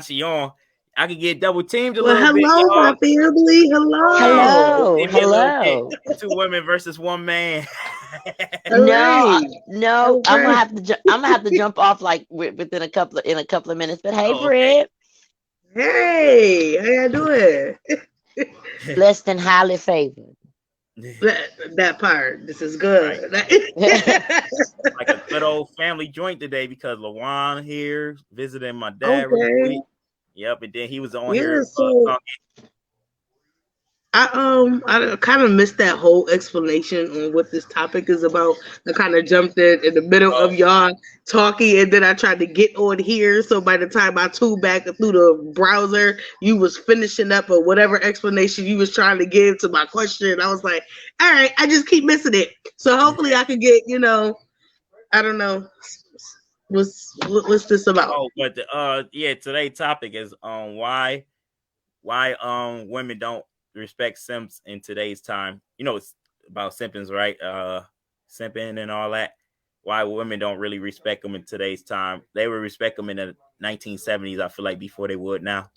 she on. I can get double teamed a Well, little bit, hello, my y'all. family. Oh, Hello. Hello, maybe a little bit. hello. Two women versus one man. All No, right. no, All right. I'm gonna have to jump off like within a couple of minutes. But hey, Oh, okay. Fred, Hey, how y'all doing? Less than highly favored. That part. This is Right. good. Like a good old family joint today because LaJuan here visiting my dad real Okay. quick. Yep, and then he was on Yeah. here So talking. I kind of missed that whole explanation on what this topic is about. I kind of jumped in the middle Oh, of y'all talking, and then I tried to get on here. So by the time I tuned back through the browser, you was finishing up or whatever explanation you was trying to give to my question. I was like, all right, I just keep missing it. So hopefully I could get, I don't know, what's this about? oh, but yeah, today's topic is why women don't respect simps in today's time. You know, it's about simpings, right? Simping and all that. Why women don't really respect them in today's time. They would respect them in the 1970s, I feel like, before they would now.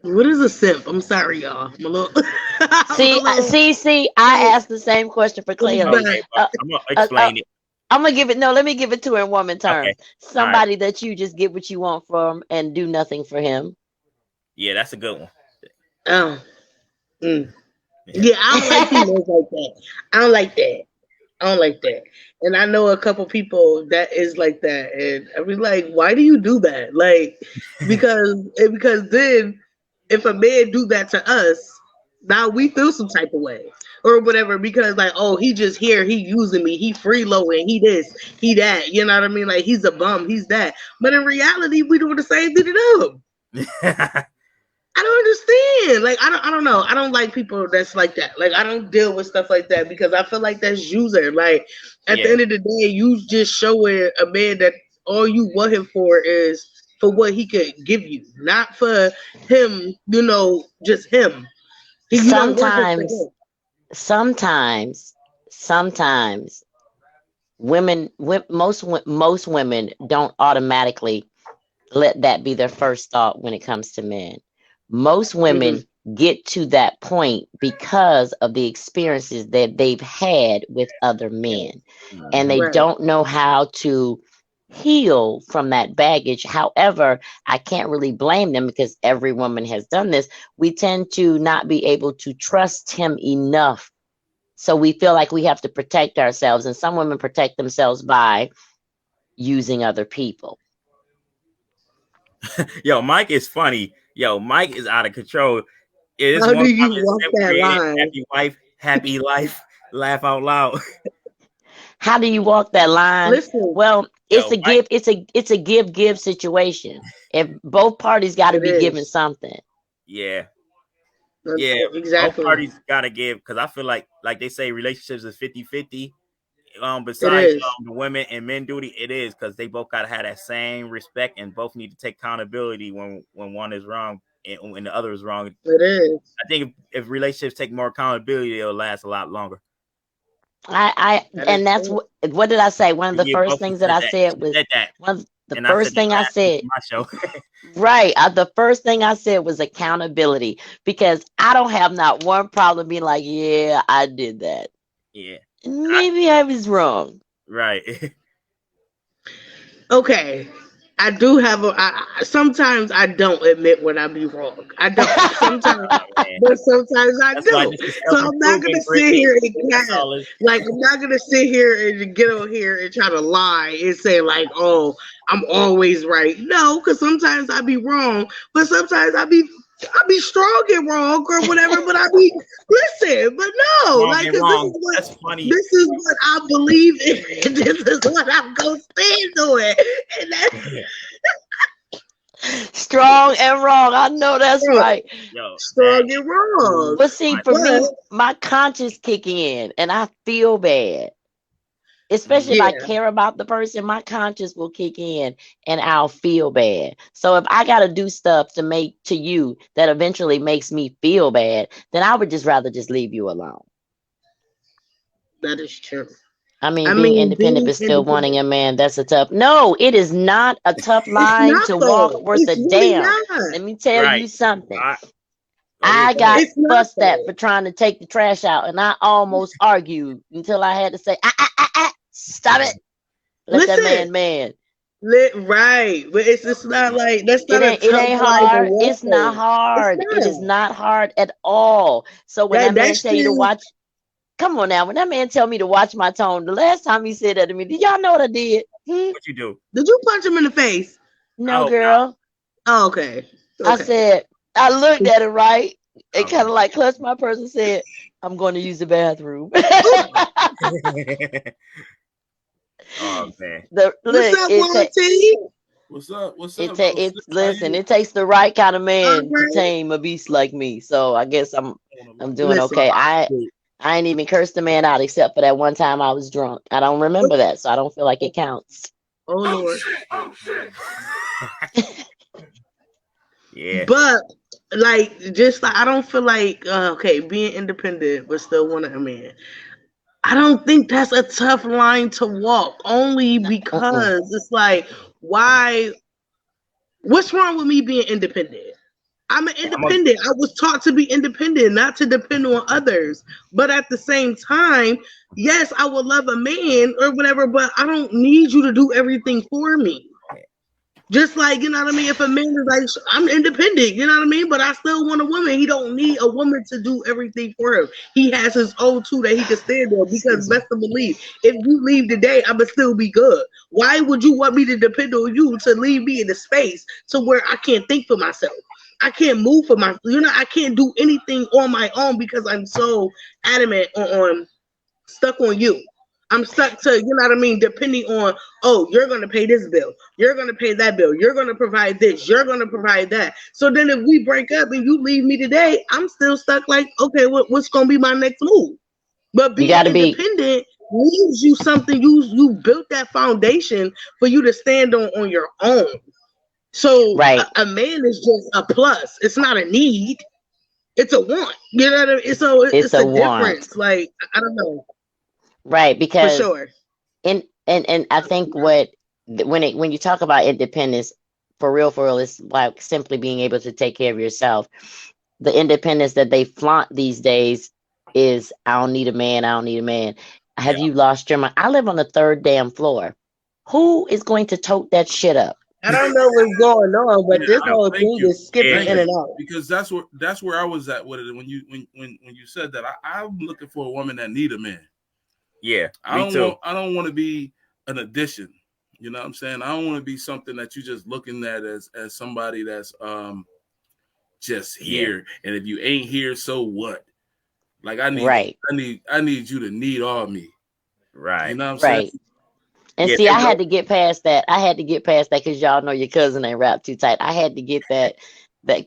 What is a simp? I'm sorry, y'all. I'm a little. I'm a little. See. I asked the same question for Cleo. Okay, well, I'm gonna explain it. I'm gonna give it. No, let me give it to her in woman terms. Okay. Somebody that you just get what you want from and do nothing for him. Yeah, that's a good one. Oh. Yeah, I don't like females like that. I don't like that. I don't like that. And I know a couple people that is like that, and I be like, why do you do that? Like, because then if a man do that to us, now we feel some type of way or whatever because like, oh, he just here, he using me, he freeloading, he this, he that. You know what I mean? Like he's a bum, he's that. But in reality, we do the same thing to them. I don't understand. Like I don't know. I don't like people that's like that. Like I don't deal with stuff like that because I feel like that's user. Like at the end of the day, you just showing a man that all you want him for is for what he could give you, not for him. Just him. You don't work it for him. Sometimes most women don't automatically let that be their first thought when it comes to men. Most women get to that point because of the experiences that they've had with other men, and they don't know how to heal from that baggage. However, I can't really blame them because every woman has done this. We tend to not be able to trust him enough. So we feel like we have to protect ourselves, and some women protect themselves by using other people. Yo, Mike is funny. Yo, Mike is out of control. It is How one do you comment walk that line? happy wife, happy life, laugh out loud. How do you walk that line? Listen, well, it's Yo, a give. It's a give situation. If both parties got to be given something. Yeah, exactly. both parties gotta give because I feel like they say relationships is 50-50. Besides the women and men duty, it is because they both gotta have that same respect and both need to take accountability when one is wrong and when the other is wrong. It is. I think if relationships take more accountability, it'll last a lot longer. And that's what did I say? One of the first things that I said was one of the first thing I said. My show. Right. The first thing I said was accountability because I don't have not one problem being like, yeah, I did that. Yeah. Maybe I was wrong. Right. Okay. I do have sometimes I don't admit when I be wrong. I don't. Sometimes, but sometimes I do. So I'm not gonna sit here and I'm not gonna sit here and get on here and try to lie and say like, oh, I'm always right. No, because sometimes I be wrong, but sometimes I be strong and wrong or whatever. But I be listen, but no, like this is what I believe in. This is what I'm gonna stand on, and that's strong and wrong. I know that's right. Strong and wrong. But see, for me, my conscience kicking in, and I feel bad. Especially if I care about the person, my conscience will kick in and I'll feel bad. So if I got to do stuff to you that eventually makes me feel bad, then I would just rather just leave you alone. That is true. I mean, being independent but still wanting a man, that's a tough. No, it is not a tough line to walk worth a damn. Let me tell you something. I got fussed at for trying to take the trash out, and I almost argued until I had to say, stop it. Let that man. Right, but it's not like that's not a It tough ain't line to hard. walk It's not on. It's hard. It is not. not hard at all. So when that That man tell you to shit. watch, come on now. When that man tell me to watch my tone, the last time he said that to me, did y'all know what I did? What you do? Did you punch him in the face? I No, hope not. girl. Oh, okay. I Okay. said, I looked at it right. It Okay. kind of like clutched my purse and said, I'm going to use the bathroom. Oh man. What's Look, up, YT? What's up? What's it up, little sis? How listen, you? it takes the right kind of All man to right. tame a beast like me. So I guess On a I'm light. doing Listen, okay. I ain't even cursed the man out except for that one time I was drunk. I don't remember that, so I don't feel like it counts. oh Lord. Yeah. But like, just like I don't feel like okay, being independent but still want a man. I don't think that's a tough line to walk. Only Mm-mm. because it's like, why? What's wrong with me being independent? I'm an I'm a, independent. I was taught to be independent, not to depend on others. But at the same time, yes, I would love a man or whatever, but I don't need you to do everything for me. Just like, you know what I mean? If a man is like, I'm independent, you know what I mean? But I still want a woman. He don't need a woman to do everything for him. He has his own two that he can stand on because Excuse me. best to believe, if you leave today, I'ma still be good. Why would you want me to depend on you to leave me in the space to where I can't think for myself? I can't move for my, I can't do anything on my own because I'm so adamant on stuck on you. I'm stuck to, you know what I mean, depending on, oh, you're going to pay this bill. You're going to pay that bill. You're going to provide this. You're going to provide that. So then if we break up and you leave me today, I'm still stuck like, okay, what's going to be my next move? But You being got to be independent leaves you something, you built that foundation for you to stand on your own. So right. a man is just a plus. It's not a need. It's a want. You know what I mean? So It's it's a a want. difference. Like, I don't know. Right. For Because sure. and I think when you talk about independence, for real, it's like simply being able to take care of yourself. The independence that they flaunt these days is I don't need a man, I don't need a man. Have yeah. you lost your mind? I live on the third damn floor. Who is going to tote that shit up? I don't know what's going on, but Yeah, this No. whole thank thing you, is skipping thank in Yeah. you. and out. Because that's where I was at with it when you said that. I'm looking for a woman that need a man. Yeah. Me too. I don't want to be an addition. You know what I'm saying? I don't want to be something that you just looking at as somebody that's just Yeah. here. And if you ain't here, so what? Like Right, I need you to need all me. You Right. know what I'm saying? right. And Yeah. see, I There's no. had to get past that. I had to get past that because y'all know your cousin ain't wrapped too tight. I had to get that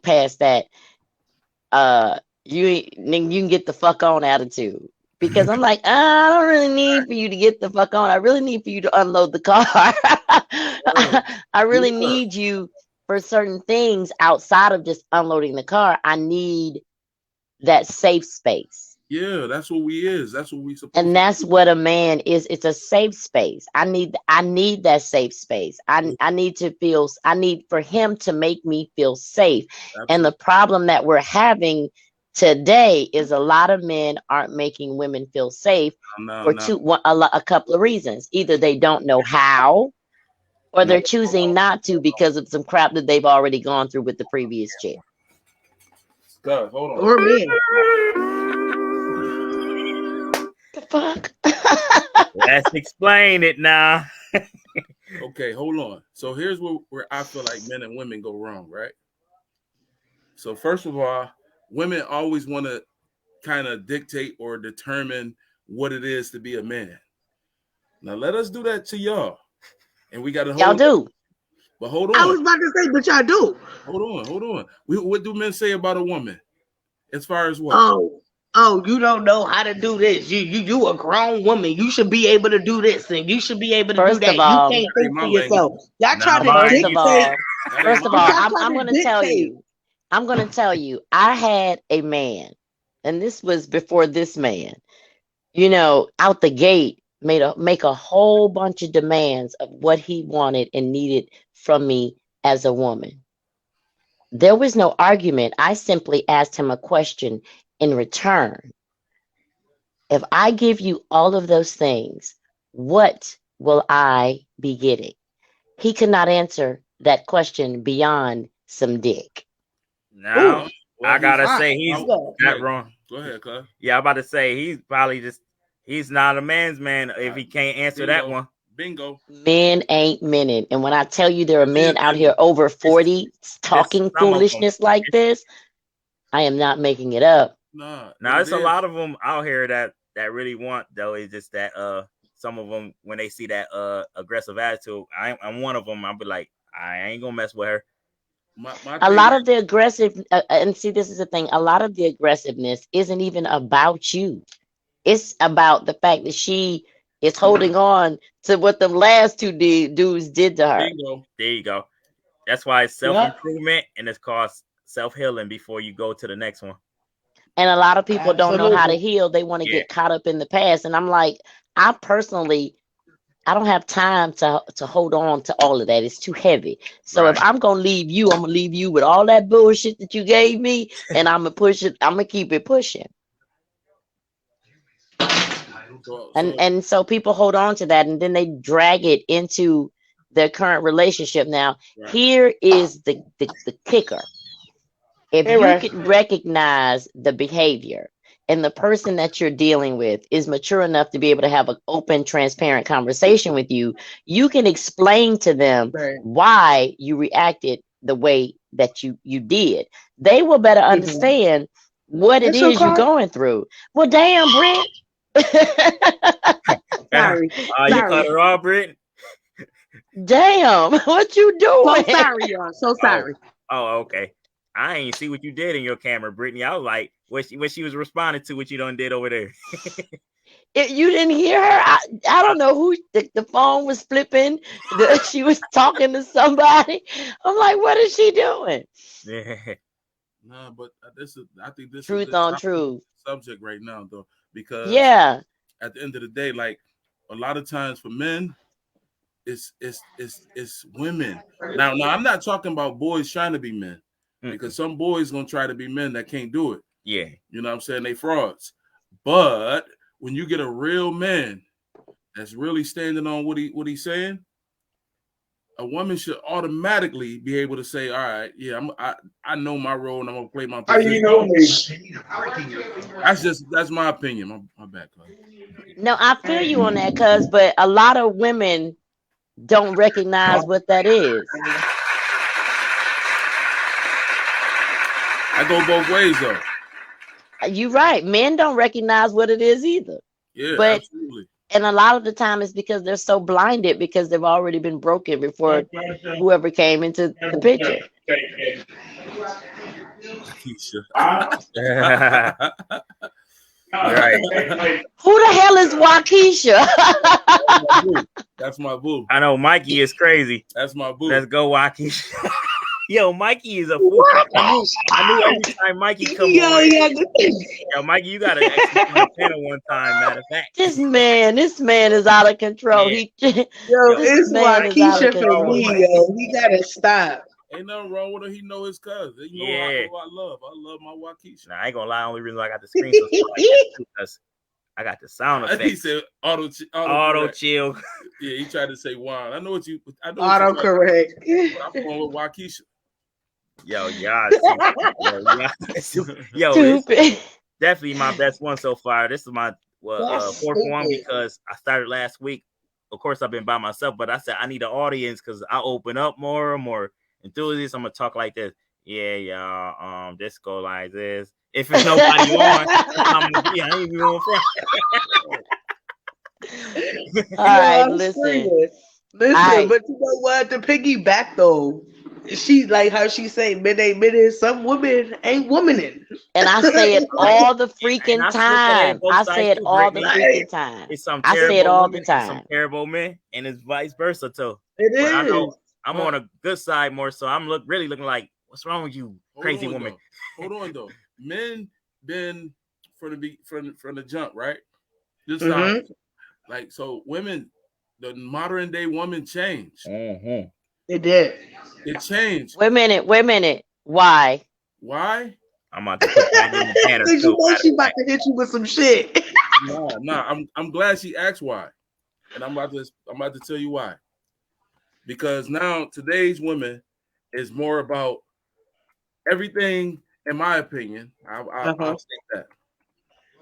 past that. You can get the fuck on attitude because I'm like, I don't really need for you to get the fuck on. I really need for you to unload the car. I really Yeah. need you for certain things outside of just unloading the car. I need that safe space. Yeah, that's what we is. That's what we supposed And to that's do. what a man is. It's a safe space. I need that safe space. I need to feel I need for him to make me feel safe. And the Absolutely. problem that we're having today is a lot of men aren't making women feel safe No, for no, a couple of reasons. Either they don't know how or no. they're choosing not to because of some crap that they've already gone through with the previous chick. God, hold on. Or man. The fuck? Let's explain it now. Okay, hold on. So here's where I feel like men and women go wrong, right? So first of all, women always want to kind of dictate or determine what it is to be a man. Now let us do that to y'all, and we got to Y'all hold. do. But hold I on, was about to say, but y'all do. hold on. What do men say about a woman? As far as what? Oh, you don't know how to do this. You a grown woman. You should be able to do this and you should be able to do First of that. You all, can't That ain't think my for language. yourself. Y'all try Now to mind first of you. dictate. all, That ain't First my of all, Y'all language. try I'm to going to tell dictate. you, I had a man, and this was before this man, out the gate, make a whole bunch of demands of what he wanted and needed from me as a woman. There was no argument. I simply asked him a question in return. If I give you all of those things, what will I be getting? he could not answer that question beyond some dick. Now Ooh. Well, I gotta say he's Go not ahead. wrong. Go ahead, cuz. Yeah, I'm about to say he's probably just he's not a man's man if he can't answer that Bingo. one. Bingo. Men ain't men. And when I tell you there are It men is out bingo. here over 40 talking some of them. foolishness like this, I am not making it up. Nah. Now what there's it a is- lot of them out here that really want though. It's just that some of them when they see that aggressive attitude, I'm one of them. I'll be like, I ain't gonna mess with her. My A thing lot is, of the aggressive, and see, this is the thing. A lot of the aggressiveness isn't even about you. It's about the fact that she is holding on to what the last two dudes did to her. bingo. There you go. That's why it's Yep. self-improvement and it's called self-healing before you go to the next one. And a lot of people don't know how to Absolutely. heal. They want to Yeah, get caught up in the past. And I'm like, I personally, I don't have time to hold on to all of that. It's too heavy. So right. if I'm gonna leave you, I'm gonna leave you with all that bullshit that you gave me, and I'm gonna push it. I'm gonna keep it pushing. And so people hold on to that, and then they drag it into their current relationship. Now, Right. here is the kicker. If Hey, you Ray. can recognize the behavior and the person that you're dealing with is mature enough to be able to have an open, transparent conversation with you, you can explain to them Right. why you reacted the way that you did. They will better understand what it It's your is you're car. going through. Well, damn, Brent. Sorry. You cut her off, Britt? Damn, what you So doing? sorry, y'all. So sorry. Oh, okay. I ain't see what you did in your camera, Brittany. I was like, what she was responding to what you done did over there. You didn't hear her? I don't know who the phone was flipping. She was talking to somebody. I'm like, what is she doing? Yeah. Nah, but I think this Truth is the on topic- truth. subject right now, though, because Yeah. at the end of the day, like a lot of times for men, it's women. Now I'm not talking about boys trying to be men, because some boys gonna try to be men that can't do it. Yeah. You know what I'm saying? They frauds. But when you get a real man that's really standing on what he's saying, a woman should automatically be able to say, all right, yeah, I know my role and I'm gonna play my How position. you know me? That's my opinion. My bad, Clay. No, I feel you on that, but a lot of women don't recognize what that is. I go both ways though. You're right. Men don't recognize what it is either. Yeah, But absolutely. and a lot of the time it's because they're so blinded because they've already been broken before whoever came into the picture. Keisha. Right. Who the hell is Waukesha? That's my boo. I know Mikey is crazy. That's my boo. Let's go, Waukesha. Yo, Mikey is a fool. I knew every time Mikey come on. Yo, Mikey, you gotta actually come on the panel one time. Matter of fact, This man is out of control. Yeah. It's man is out of Waukesha for control. me, yo. He gotta stop. Ain't nothing wrong with him. He know his cousin. He know Yeah. I love. I love my Waukesha. nah, I ain't gonna lie. Only reason why I got the screen so small like that because I got the sound He effects. said auto chill. Yeah, he tried to say wine. I know what you. Autocorrect. I'm going with Waukesha. Yo, y'all. Yo, Stupid. it's definitely my best one so far. This is my fourth one because I started last week. Of course, I've been by myself, but I said I need an audience because I open up more enthusiasts. I'm gonna talk like this. Yeah, y'all. This go like this. If there's nobody on, I'm gonna be. I ain't even going front. All right, listen. But you know what? The piggyback though, she like how she say men ain't men. Some women ain't womaning. And I say it all the freaking I time. I say it all the freaking time. It's some I say it terrible all women the and some time. terrible men, and it's vice versa too. It But I know is. I'm on a good side more, so I'm really looking like, what's wrong with you, crazy woman? Hold on though. Men been from the jump, right? This like so women, the modern day woman changed. Mm-hmm. It did. It changed. Wait a minute. Why? Why? I'm about to put that in the banner Cause you too. know she about to hit you with some shit. Nah. I'm glad she asked why, and I'm about to tell you why. because now today's women is more about everything. In my opinion, I'll state that.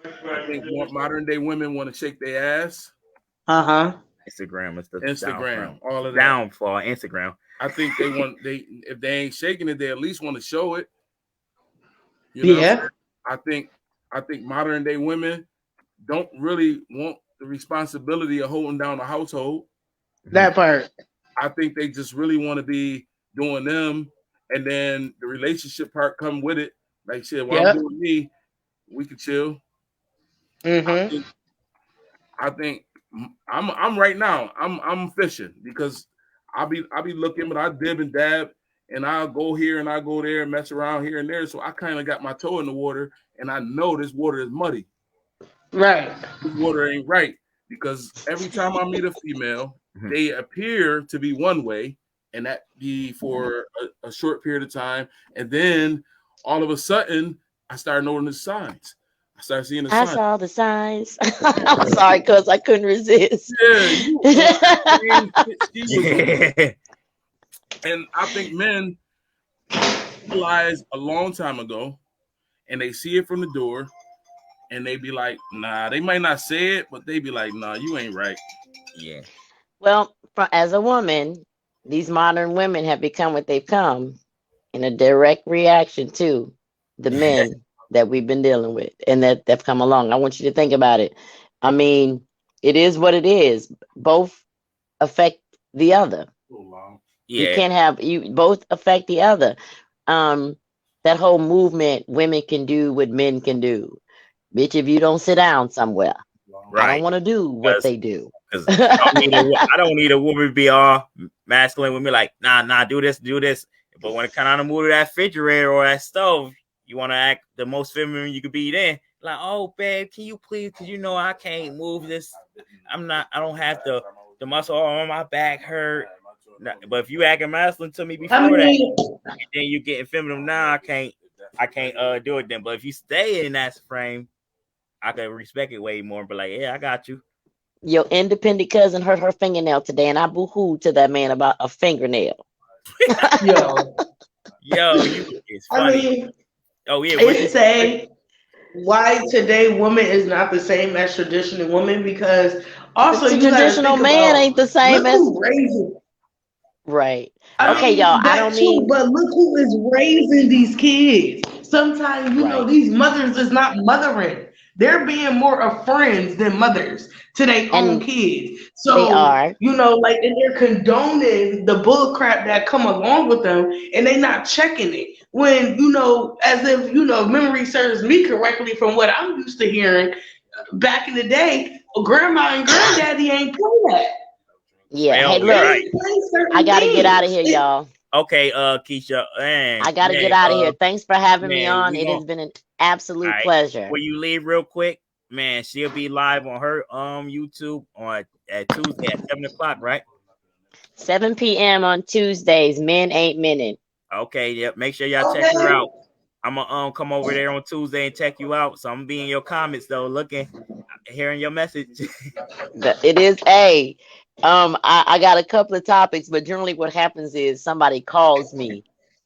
I think more modern day women want to shake their ass. Instagram is the Instagram, all of that. downfall. Instagram. I think if they ain't shaking it, they at least want to show it. You know, Yeah. I think modern day women don't really want the responsibility of holding down the household. That part. I think they just really want to be doing them, and then the relationship part come with it. Like shit, while I'm doing me, we can chill. I think I'm right now. I'm fishing because I'll be looking, but I dib and dab, and I'll go here and I go there and mess around here and there. So I kind of got my toe in the water, and I know this water is muddy. Right. This water ain't right because every time I meet a female, they appear to be one way, and that be for a short period of time, and then all of a sudden I start noticing the signs. I started seeing the signs. I saw the signs. I'm sorry, cuz I couldn't resist. Yeah, and I think men realized a long time ago, and they see it from the door, and they be like, nah, they might not say it, but they be like, nah, you ain't right. Yeah. Well, as a woman, these modern women have become what they've come in a direct reaction to the men that we've been dealing with and that have come along. I want you to think about it. I mean, it is what it is. Both affect the other. Yeah. You can't have you both affect the other. That whole movement, women can do what men can do. Bitch, if you don't sit down somewhere, I don't want to do what they do. I don't need a woman to be all masculine with me, like, nah, do this. But when it kind of move to that refrigerator or that stove, you want to act the most feminine you could be then. Like, oh, babe, can you please? Because you know I can't move this. I don't have the muscle on my back hurt. But if you acting masculine to me before that, and then you getting feminine now, I can't do it then. But if you stay in that frame, I can respect it way more. But like, yeah, I got you. Your independent cousin hurt her fingernail today, and I boo-hooed to that man about a fingernail. Yo, it's funny. It's say why today woman is not the same as traditional woman, because also the traditional man ain't the same as right. Okay, y'all. I don't mean, but look who is raising these kids. Sometimes you know these mothers is not mothering; they're being more of friends than mothers to their own kids. So they are, you know, like, and they're condoning the bull crap that come along with them, and they not checking it. When, you know, as if, you know, memory serves me correctly from what I'm used to hearing back in the day, grandma and granddaddy ain't play that. Yeah. Hey, look, I gotta get out of here, y'all. Okay, Keisha. I gotta get out of here. Thanks for having me on. It has been an absolute pleasure. Will you leave real quick? Man, she'll be live on her YouTube at Tuesday at 7:00, right? 7 p.m. on Tuesdays. Men ain't menin. Okay, yep. Make sure y'all check her out. I'm gonna come over there on Tuesday and check you out. So I'm gonna be in your comments though, hearing your message. It is I got a couple of topics, but generally what happens is somebody calls me.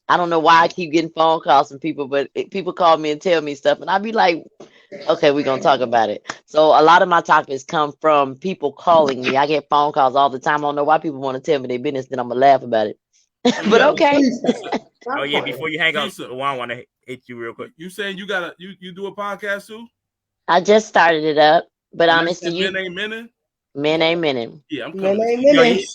I don't know why I keep getting phone calls from people, but people call me and tell me stuff, and I'd be like, okay, we're gonna talk about it. So a lot of my topics come from people calling me. I get phone calls all the time. I don't know why people want to tell me their business, then I'm gonna laugh about it. But okay. Oh yeah, before you hang up, I want to hit you real quick. You saying you do a podcast too? I just started it up, but honestly, Men ain't menin. Men ain't menin. Yeah, I'm coming.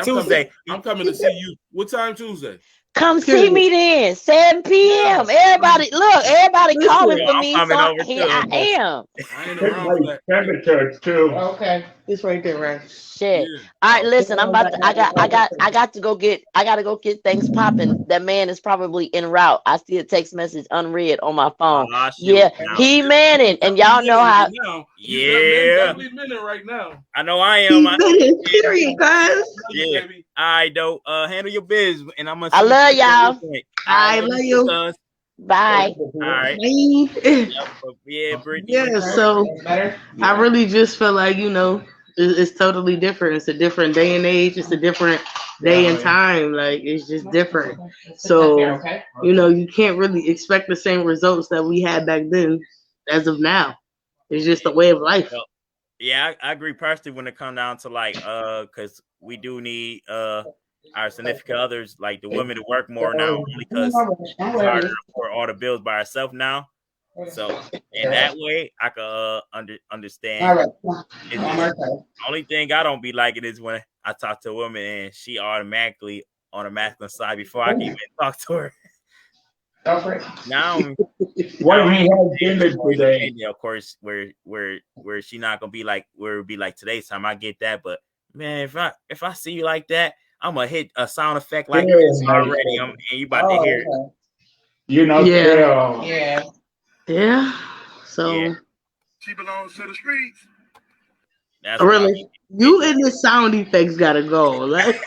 Tuesday. I'm coming to see you. What time Tuesday? Come see me then, 7 p.m. Everybody calling for me, so here I am. I ain't around for that. Church too. Okay, this right there, right? Shit. Yeah. All right, listen. I got to go get things popping. That man is probably en route. I see a text message unread on my phone. Yeah, he manning, and y'all know how. Yeah, right now. I know I am. Period, guys. Yeah, I don't handle your business, and I'm gonna. I love y'all. I love you. Bye. All right. Yeah. So I really just feel like, you know, it's totally different. It's a different day and age. It's a different day and time. Like it's just different. So you can't really expect the same results that we had back then as of now. It's just a way of life. Well, yeah, I agree personally when it comes down to like because we do need our significant others, like the women, to work more now, only because it's harder to afford all the bills by ourselves now. So in that way, I could understand. The only thing I don't be liking is when I talk to a woman and she automatically on the masculine side before I can even talk to her. Now, What we had dinner today? of course, where she not gonna be like where it be like today's time. I get that, but man, if I see you like that, I'm gonna hit a sound effect like this already. And you about to hear it. You know, Yeah. So Yeah. She belongs to the streets. That's really, you and the sound effects gotta go. Like,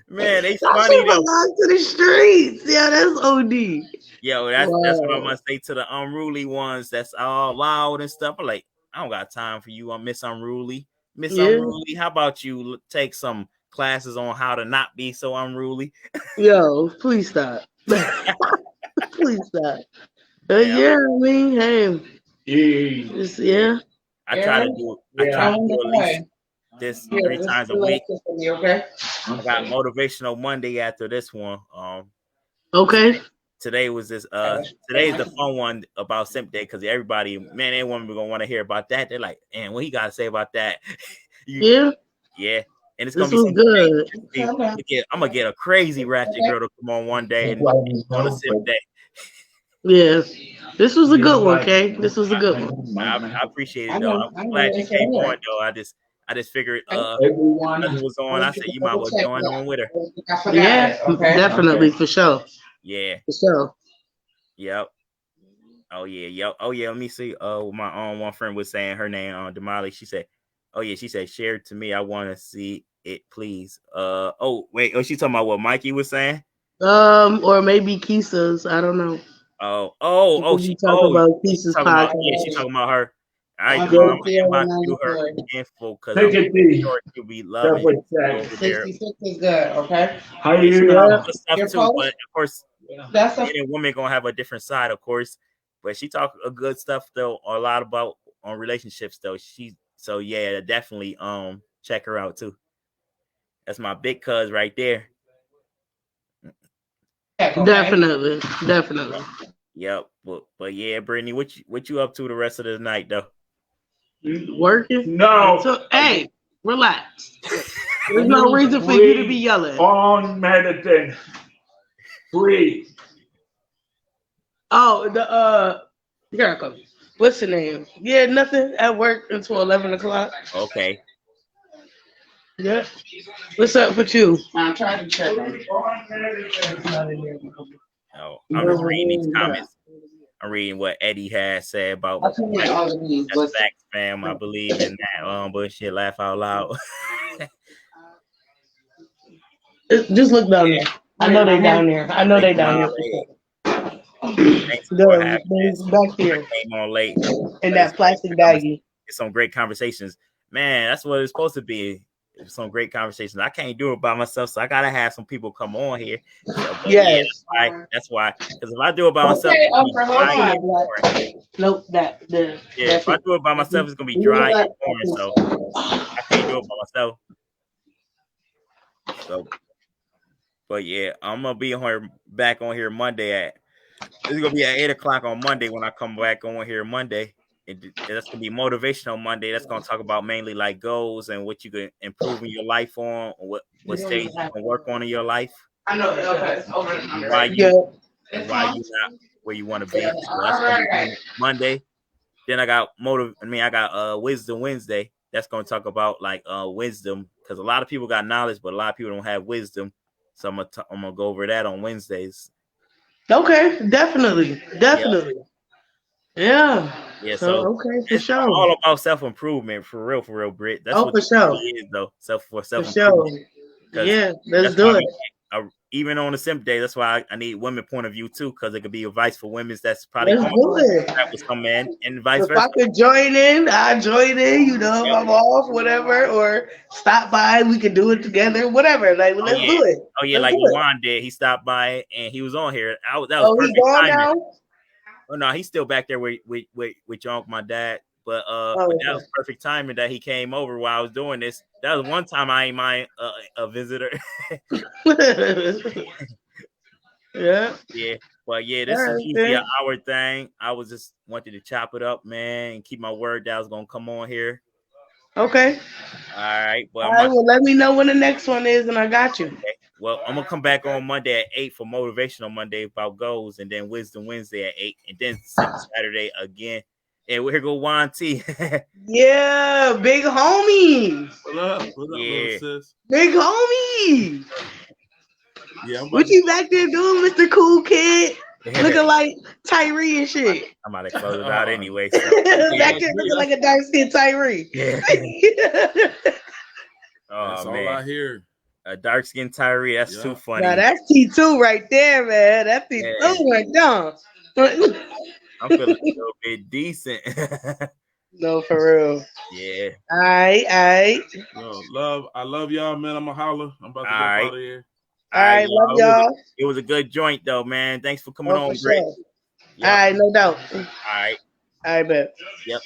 man, they she funny though. belongs to the streets. Yeah, that's OD. Yo, that's what I'm gonna say to the unruly ones. That's all loud and stuff. I'm like, I don't got time for you. I'm Miss Unruly. Unruly. How about you take some classes on how to not be so unruly? Yo, please stop. Please stop. Yeah, I mean, hey, yeah. I try to do at least this 3 times a week. I got motivational Monday after this one. Okay. Today was this. Today's the fun one about Simp Day because everybody, man, they want me gonna want to hear about that. They're like, man, what he got to say about that? Yeah. And it's gonna be good. I'm gonna get a crazy ratchet girl to come on one day and on a Simp Day. Yeah, this was a good one, Kay. This was a good one. I appreciate it though. I'm glad you came on though. I just figured it was on. I said you might well join on with her. Yeah, definitely for sure. Yeah, for sure. Yep. Oh yeah, yep. Oh yeah. Let me see. My one friend was saying her name on Damali. She said, "Oh yeah." She said, "Share it to me. I want to see it, please." Oh wait. Oh, she talking about what Mikey was saying. Or maybe Kisa's. I don't know. She talking about Kisa's podcast. She's talking about her. All right, I'm about to do her info because I'm sure she'll be loving over there. 66 is good, okay? How do you know? Stuff too, but of course, men and women gonna have a different side, of course. But she talk a good stuff though, a lot about on relationships though. So yeah, definitely check her out too. That's my big cuz right there. Definitely. Yep, but yeah, Brittany, what you up to the rest of the night though? Working? No. So hey, relax. There's no reason for you to be yelling. On medicine. Free. Oh, what's the name? Yeah, nothing at work until 11 o'clock. Okay. Yeah. What's up with you? I'm trying to check. Oh, I'm just reading these comments. I'm reading what Eddie has said about that's facts, fam. I believe in that bullshit. Laugh out loud. Just look down there. I know they down there. Back here. Came on late. In that plastic baggie. It's some great conversations. Man, that's what it's supposed to be. Some great conversations. I can't do it by myself, so I gotta have some people come on here. So, yes. Yeah, that's why. Because if I do it by myself, nope. If I do it by myself, it's gonna be dry and boring. So I can't do it by myself. So, but yeah, I'm gonna be back on here Monday it's gonna be at 8 o'clock on Monday when I come back on here Monday. That's gonna be motivational Monday. That's gonna talk about mainly like goals and what you can improve in your life on, or what stage you can work on in your life. I know. Okay. Why you not where you want to be. So that's gonna be Monday. Then I got Wisdom Wednesday. That's gonna talk about like wisdom because a lot of people got knowledge, but a lot of people don't have wisdom. So I'm gonna go over that on Wednesdays. Okay, definitely. Yeah. Yeah, so okay, for sure. All about self-improvement, for real, Britt. That's what for sure. It is, though. Self-improvement. For sure. Yeah, let's do it. even on the simp day, that's why I need women point of view too, because it could be advice for women that's probably Let's going do it. that with some men, and vice If versa. I could join in, I join in. You know, if I'm off, whatever, or stop by, we could do it together. Whatever. Like, let's do it. Oh yeah, Let's like do it. Lawan did. He stopped by and he was on here. That was Oh, he perfect gone timing. now. Oh no, he's still back there with your uncle, my dad. But Oh, but that okay. was perfect timing that he came over while I was doing this. That was one time I ain't mind a visitor. Yeah. Yeah, but yeah, All this is right, usually then. an hour thing. I was just wanted to chop it up, man, and keep my word that I was gonna come on here. Okay. All right, but All I'm right. not, Well, let me know when the next one is, and I got you. okay. Well, I'm gonna come back on Monday at 8 for motivational Monday about goals, and then Wisdom Wednesday at 8, and then Saturday again. And here go Juan T. Yeah, big homie. What up? What up, little Yeah. sis? Big homie. Yeah, I'm about What to. you back there doing, Mr. Cool Kid? Looking like Tyree and shit. I'm about to close it out Oh, anyway. So. Back there looking like a dark skinned Tyree. Yeah. Oh That's all man, I hear. a dark skinned Tyree. That's too Yeah. funny. Now that's T2 right there, man. That's T2 Yeah. right there. I'm feeling a little bit decent. No, for real. Yeah. All right. Yo, I love y'all, man. I'm a holler. I'm about to All go right. out of here. All right, Love y'all. y'all. It was a good joint though, man. Thanks for coming Oh, on, for Britt. sure. Yep. All right, no doubt. All right. All right, bet. Yep.